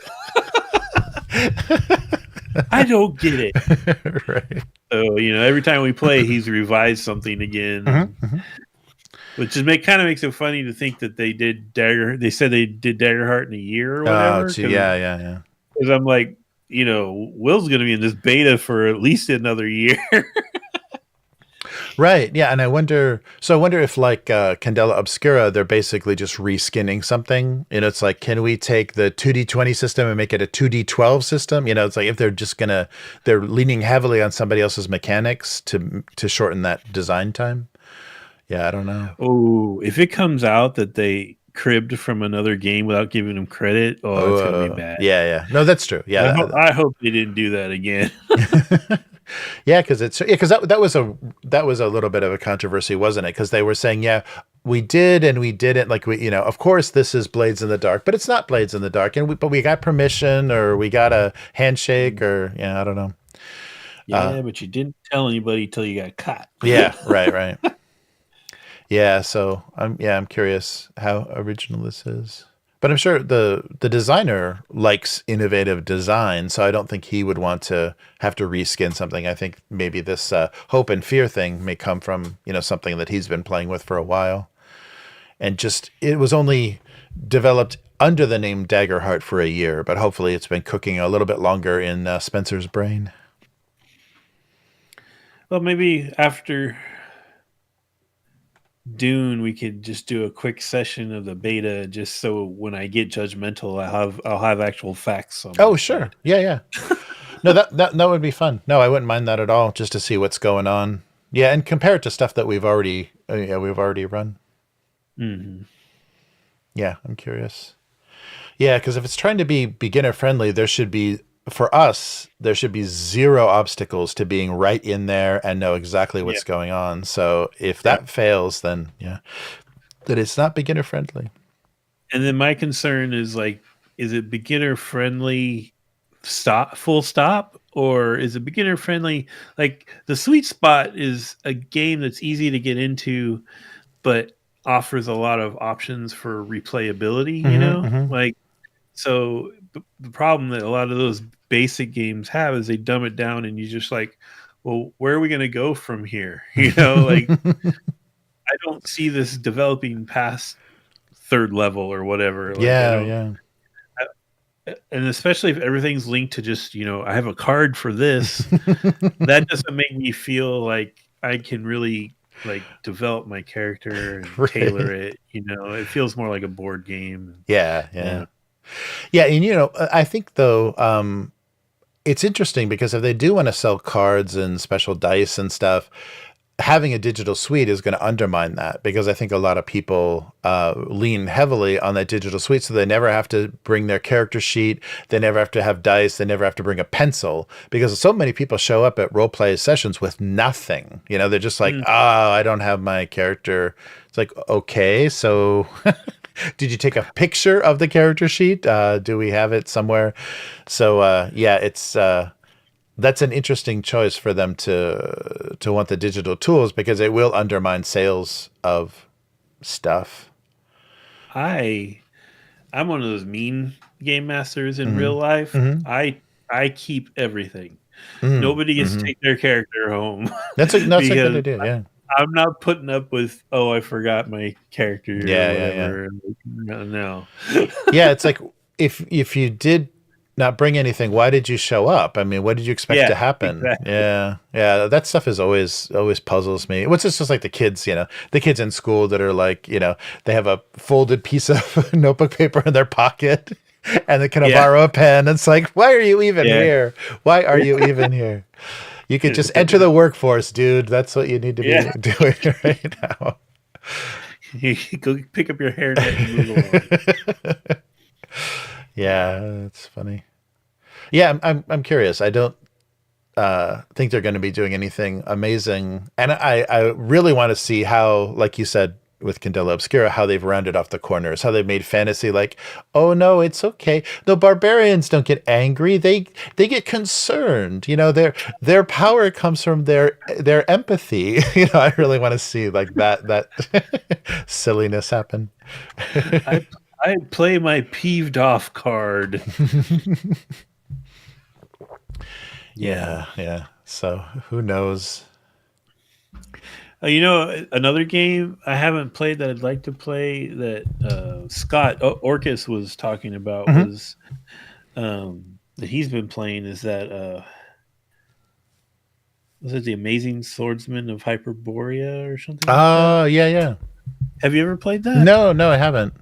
I don't get it. Right. So every time we play, he's revised something again, and which kind of makes it funny to think that they did They said they did Daggerheart in a year or Oh, whatever. gee, yeah. Because I'm like, Will's going to be in this beta for at least another year. Right, yeah, and I wonder. So I wonder if like Candela Obscura, they're basically just reskinning something. It's like, can we take the 2D20 system and make it a 2D12 system? It's like if they're leaning heavily on somebody else's mechanics to shorten that design time. Yeah, I don't know. Oh, if it comes out that they cribbed from another game without giving them credit, oh, it's going to be bad. Yeah. No, that's true. Yeah, I hope they didn't do that again. yeah, because that was a little bit of a controversy, wasn't it? Because they were saying, yeah, we did and we didn't. Like of course, this is Blades in the Dark, but it's not Blades in the Dark, but we got permission or we got a handshake or I don't know. Yeah, but you didn't tell anybody till you got caught. Yeah, right. Yeah, so I'm curious how original this is. But I'm sure the designer likes innovative design, so I don't think he would want to have to reskin something. I think maybe this hope and fear thing may come from something that he's been playing with for a while, and it was only developed under the name Daggerheart for a year, but hopefully it's been cooking a little bit longer in Spencer's brain. Well, maybe after Dune, we could just do a quick session of the beta, just so when I get judgmental, I'll have actual facts. Oh, sure, yeah. No, that would be fun. No, I wouldn't mind that at all, just to see what's going on. Yeah, and compare it to stuff that we've already run. Mm-hmm. Yeah, I'm curious. Yeah, because if it's trying to be beginner friendly, for us, there should be zero obstacles to being right in there and know exactly what's going on. So if that fails, then that it's not beginner friendly. And then my concern is like, is it beginner friendly full stop, or is it beginner friendly? Like the sweet spot is a game that's easy to get into, but offers a lot of options for replayability, like, so the problem that a lot of those basic games have is they dumb it down and you just like, well, where are we going to go from here? Like I don't see this developing past third level or whatever. Like, Yeah. And especially if everything's linked to just, I have a card for this, that doesn't make me feel like I can really like develop my character and tailor it. It feels more like a board game. Yeah. And I think though, it's interesting because if they do want to sell cards and special dice and stuff, having a digital suite is going to undermine that, because I think a lot of people lean heavily on that digital suite, so they never have to bring their character sheet, they never have to have dice, they never have to bring a pencil, because so many people show up at role play sessions with nothing. They're just like, I don't have my character. It's like, okay, so did you take a picture of the character sheet? Do we have it somewhere? So it's that's an interesting choice for them to want the digital tools, because it will undermine sales of stuff. I'm one of those mean game masters in real life. I keep everything. Nobody gets to take their character home. That's a good idea. Yeah. I'm not putting up with, I forgot my character or whatever. Yeah. No. Yeah, it's like if you did not bring anything, why did you show up? I mean, what did you expect to Yeah, happen? exactly. Yeah, that stuff is always puzzles me. What's just like the kids, the kids in school that are like, they have a folded piece of notebook paper in their pocket and they can Yeah, borrow a pen. It's like, why are you even yeah. here? Why are you even here? You could just enter the workforce, dude. That's what you need to be Yeah. doing right now. You go pick up your hairnet and move along. Yeah, that's funny. Yeah, I'm curious. I don't think they're going to be doing anything amazing, and I really want to see how, like you said with Candela Obscura, how they've rounded off the corners, how they've made fantasy like, oh no, it's okay. The barbarians don't get angry; they get concerned. Their power comes from their empathy. I really want to see like that silliness happen. I play my peeved off card. Yeah. So who knows? Another game I haven't played that I'd like to play that Scott Orcus was talking about was that he's been playing is that was it the Amazing Swordsman of Hyperborea or something like that? Oh, yeah. Have you ever played that? No, I haven't.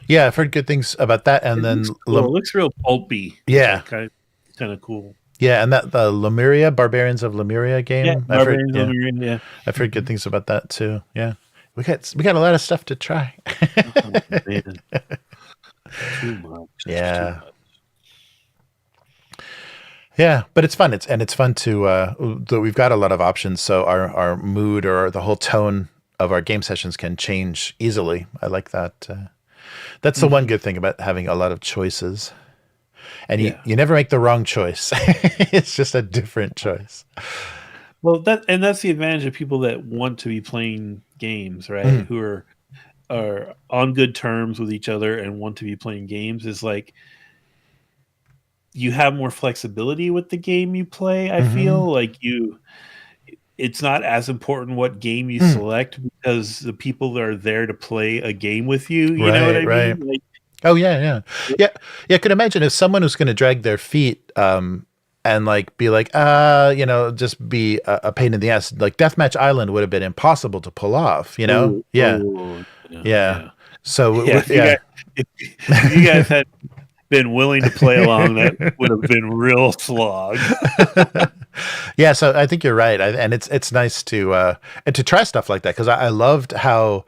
Yeah, I've heard good things about that, and It looks real pulpy. Yeah, kind of cool. Yeah, and that the Lemuria, Barbarians of Lemuria game. Yeah, Barbarians of Lemuria. Yeah, I've heard good things about that too. Yeah, we got a lot of stuff to try. Oh, man. Too much. Yeah. Too much. Yeah, but it's fun. It's fun to we've got a lot of options, so our mood or the whole tone of our game sessions can change easily. I like that. That's the one good thing about having a lot of choices. And you never make the wrong choice. It's just a different choice. Well, that's the advantage of people that want to be playing games, right? Who are on good terms with each other and want to be playing games is like you have more flexibility with the game you play. I feel like it's not as important what game you select because the people that are there to play a game with you. You know what I mean? Like, oh yeah. I could imagine if someone was going to drag their feet and like be like, just be a pain in the ass. Like Deathmatch Island would have been impossible to pull off. Yeah. So if you guys had been willing to play along, that would have been real slog. Yeah, so I think you're right, and it's nice to try stuff like that because I loved how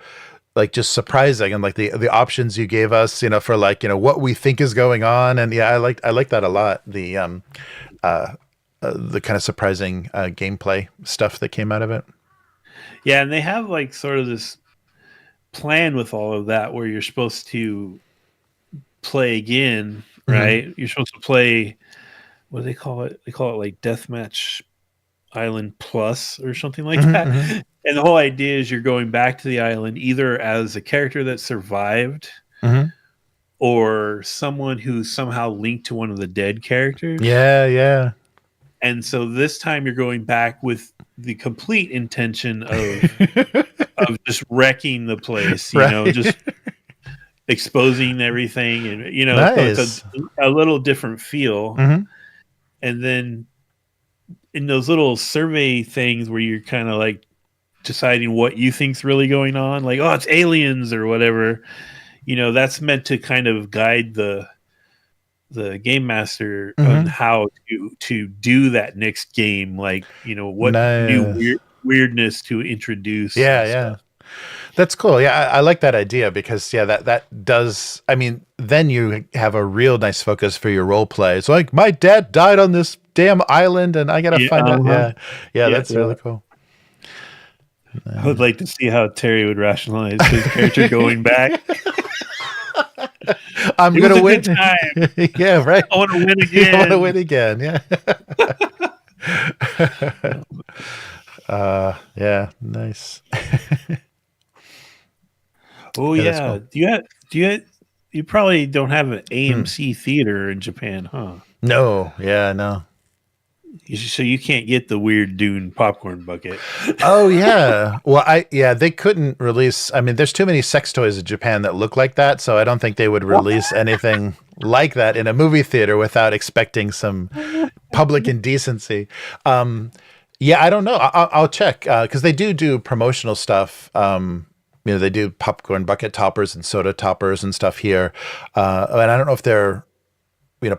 like just surprising and like the options you gave us, for like what we think is going on, and I like that a lot. The kind of surprising gameplay stuff that came out of it. Yeah, and they have like sort of this plan with all of that where you're supposed to play again, right? You're supposed to play, what do they call it? They call it like Deathmatch Island Plus or something like that. And the whole idea is you're going back to the island either as a character that survived or someone who's somehow linked to one of the dead characters. Yeah. And so this time you're going back with the complete intention of just wrecking the place, just exposing everything, and nice. so it's a little different feel. And then in those little survey things where you're kind of like deciding what you think's really going on, like, oh, it's aliens or whatever, that's meant to kind of guide the game master on how to do that next game, like what new weirdness to introduce. Yeah. That's cool. Yeah, I like that idea because that does. I mean, then you have a real nice focus for your role play. It's like my dad died on this damn island, and I gotta find out. Yeah, that's really cool. I would like to see how Terry would rationalize his character going back. I'm gonna win. Yeah, right. I want to win again. I want to win again. Yeah. Yeah. Nice. Oh yeah. Cool. You probably don't have an AMC theater in Japan, huh? No. Yeah. No. So you can't get the weird Dune popcorn bucket. Oh yeah. Well, they couldn't release. I mean, there's too many sex toys in Japan that look like that, so I don't think they would release anything like that in a movie theater without expecting some public indecency. Yeah, I don't know. I'll check because they do promotional stuff. They do popcorn bucket toppers and soda toppers and stuff here, and I don't know if they're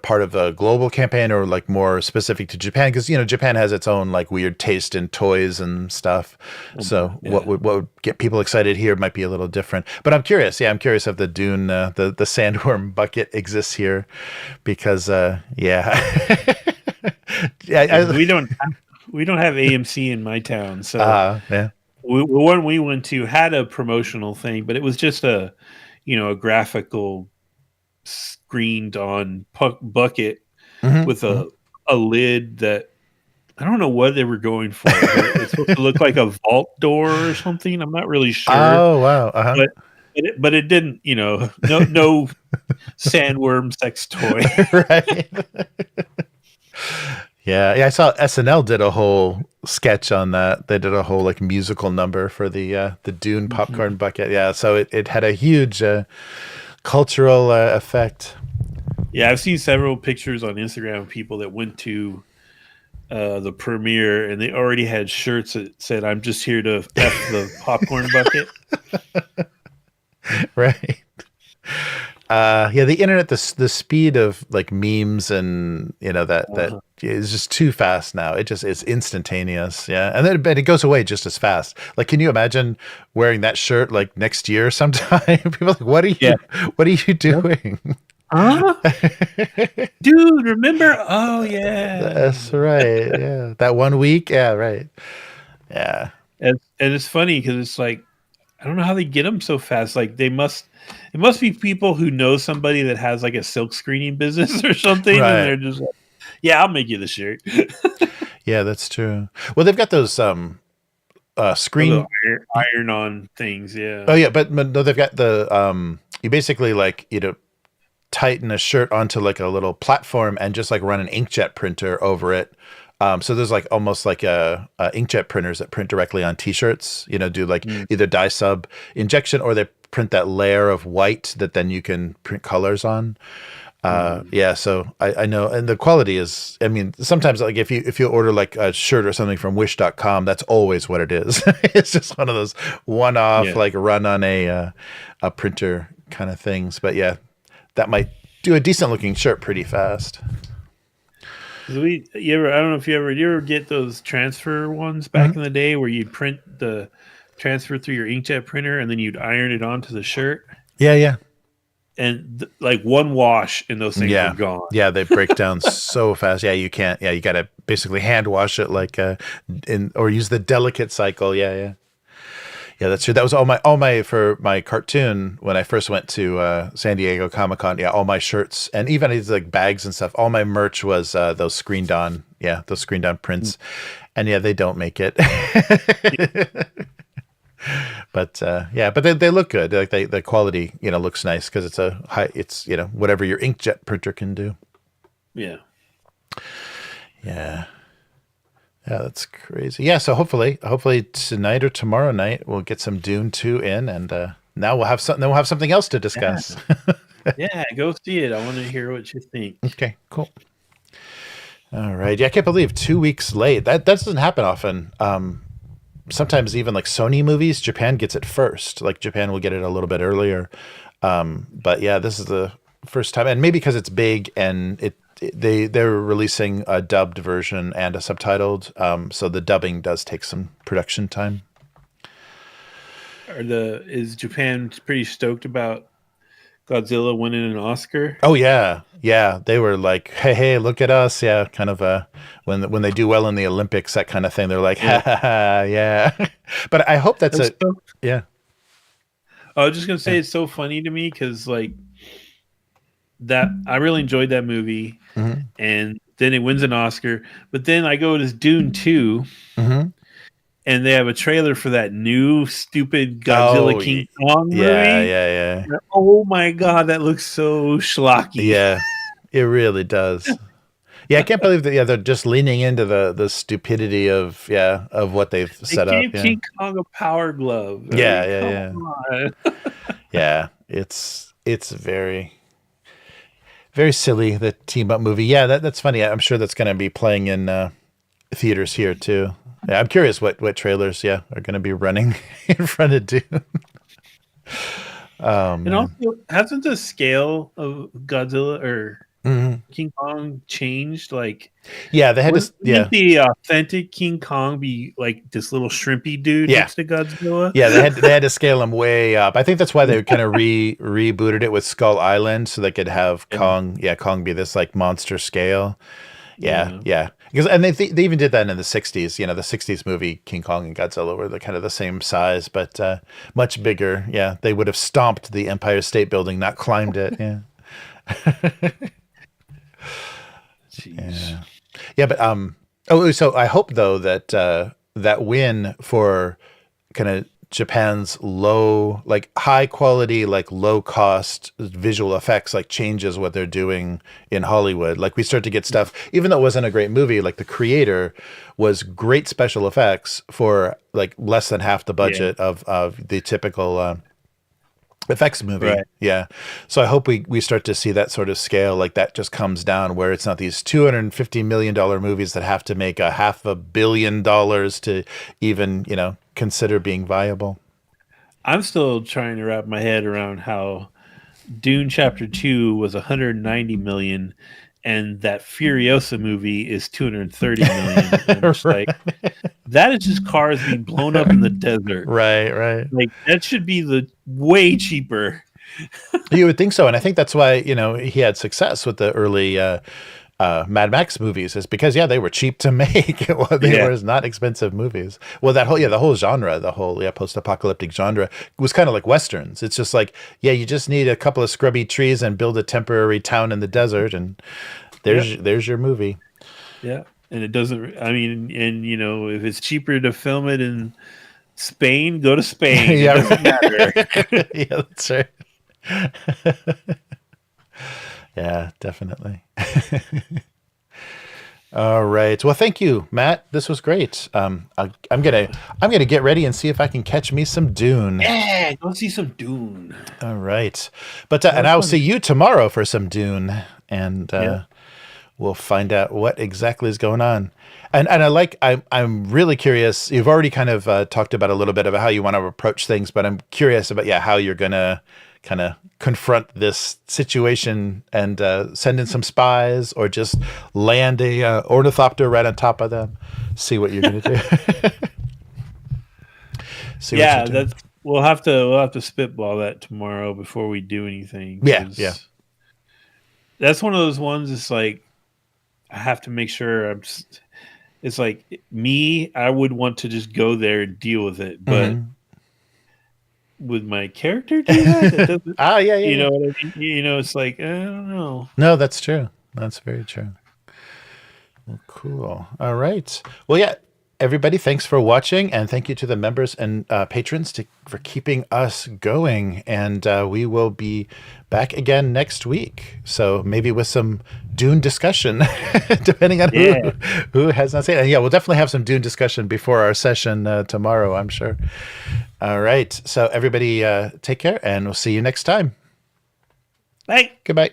part of the global campaign or like more specific to Japan because Japan has its own like weird taste in toys and stuff. So what would get people excited here might be a little different. But I'm curious. Yeah, I'm curious if the Dune the sandworm bucket exists here because yeah. We don't have AMC in my town, so yeah. One we went to had a promotional thing, but it was just a graphical screened on bucket with a lid that I don't know what they were going for. It's supposed to look like a vault door or something. I'm not really sure. Oh wow! But it didn't. No sandworm sex toy. Right. Yeah. I saw SNL did a whole sketch on that. They did a whole like musical number for the Dune popcorn bucket. Yeah, so it had a huge cultural effect. Yeah, I've seen several pictures on Instagram of people that went to the premiere and they already had shirts that said, "I'm just here to F the popcorn bucket." Right. The internet, the speed of like memes and that is just too fast now. It's instantaneous. Yeah. And then but it goes away just as fast. Like, can you imagine wearing that shirt like next year sometime? People are like, what are you doing? Huh? Dude, remember? Oh yeah. That's right. Yeah. That 1 week. Yeah. Right. Yeah. And it's funny because it's like, I don't know how they get them so fast. Like it must be people who know somebody that has like a silk screening business or something, right. And they're just like, "Yeah, I'll make you the shirt." Yeah, that's true. Well, they've got those screen iron-on things. Yeah. Oh yeah, but no, they've got the you basically like tighten a shirt onto like a little platform and just like run an inkjet printer over it. So there's like almost like a inkjet printers that print directly on t-shirts, do like either dye sub injection or they print that layer of white that then you can print colors on. Yeah, so I know, and the quality is, I mean, sometimes like if you order like a shirt or something from wish.com, that's always what it is. It's just one of those one-off like run on a printer kind of things. But yeah, that might do a decent looking shirt pretty fast. I don't know if you ever get those transfer ones back in the day where you'd print the transfer through your inkjet printer and then you'd iron it onto the shirt. Yeah. And like one wash and those things are gone. Yeah, they break down so fast. Yeah, you can't. Yeah, you got to basically hand wash it like or use the delicate cycle. Yeah. Yeah, that's true. That was all my for my cartoon when I first went to San Diego Comic-Con. Yeah, all my shirts and even these like bags and stuff. All my merch was those screened on. Yeah, those screened on prints. And yeah, they don't make it. But they look good. Like the quality, looks nice because it's a high. It's whatever your inkjet printer can do. Yeah. Yeah. Yeah, that's crazy. Yeah, so hopefully tonight or tomorrow night we'll get some Dune 2 in, and now we'll have something. Then we'll have something else to discuss. Yeah, go see it. I want to hear what you think. Okay, cool. All right. Yeah, I can't believe 2 weeks late. That doesn't happen often. Sometimes even like Sony movies, Japan gets it first. Like Japan will get it a little bit earlier. But yeah, this is the first time, and maybe because it's big and they're releasing a dubbed version and a subtitled. So the dubbing does take some production time. Is Japan pretty stoked about Godzilla winning an Oscar? Oh yeah. They were like, hey, look at us. Yeah, kind of when they do well in the Olympics, that kind of thing. They're like, yeah. But I hope that's it. Yeah. I was just gonna say it's so funny to me because like that I really enjoyed that movie, and then it wins an Oscar. But then I go to Dune 2. And they have a trailer for that new stupid Godzilla King Kong movie. Yeah. Oh my god, that looks so schlocky. Yeah, it really does. Yeah, I can't believe that. Yeah, they're just leaning into the stupidity of what they've They set up. gave Yeah, King Kong a power glove. I yeah, mean, yeah, come yeah, on. yeah. It's very very silly, the team up movie. Yeah, that's funny. I'm sure that's going to be playing in theaters here too. Yeah, I'm curious what trailers are going to be running in front of Dune. Oh And man. also, hasn't the scale of Godzilla or Mhm. King Kong changed? Like, Yeah, they had to. wouldn't the authentic King Kong be like this little shrimpy dude Yeah, next to Godzilla? yeah. They had to scale him way up. I think that's why they kind of rebooted it with Skull Island, so they could have Yeah. Kong. Yeah, Kong be this like monster scale. Yeah, Yeah. yeah. Because they even did that in the '60s. You know, the '60s movie King Kong and Godzilla were the kind of the same size, but much bigger. Yeah, they would have stomped the Empire State Building, not climbed it. Yeah, Jeez. yeah, yeah. But oh, so I hope though that that win for kind of Japan's low, like high quality, like low cost visual effects, like changes what they're doing in Hollywood. Like we start to get stuff, even though it wasn't a great movie, like The Creator was great special effects for like less than half the Yeah. budget of the typical effects movie. Right. Yeah. So I hope we start to see that sort of scale, like that just comes down where it's not these $250 million movies that have to make a $500 million to even, consider being viable. I'm still trying to wrap my head around how Dune Chapter 2 was 190 million and that Furiosa movie is 230 million. And I'm just like, that is just cars being blown up in the desert. Right, right. Like that should be the way cheaper. You would think so, and I think that's why he had success with the early Mad Max movies, is because they were cheap to make. They were not expensive movies. Well, the whole genre, the whole post-apocalyptic genre was kind of like westerns. It's just like you just need a couple of scrubby trees and build a temporary town in the desert, and there's your movie. Yeah, and it doesn't. I mean, and if it's cheaper to film it in Spain, go to Spain. It doesn't matter. Yeah, that's right. Yeah, definitely. All right. Well, thank you, Matt. This was great. I'm gonna get ready and see if I can catch me some Dune. Yeah, go see some Dune. All right. But and I'll see you tomorrow for some Dune, and we'll find out what exactly is going on. And I'm really curious. You've already kind of talked about a little bit about how you want to approach things, but I'm curious about how you're gonna kind of confront this situation and send in some spies, or just land a ornithopter right on top of them. See what you're gonna do. We'll have to spitball that tomorrow before we do anything. Yeah. That's one of those ones. It's like I have to make sure it's like me. I would want to just go there and deal with it, but. Mm-hmm. Would my character do that? It doesn't, yeah. You know what I mean? It's like I don't know. No, that's true. That's very true. Well, cool. All right. Well, everybody, thanks for watching, and thank you to the members and patrons for keeping us going. And we will be back again next week. So maybe with some Dune discussion, depending on who has not seen it. And we'll definitely have some Dune discussion before our session tomorrow, I'm sure. All right. So everybody take care, and we'll see you next time. Bye. Goodbye.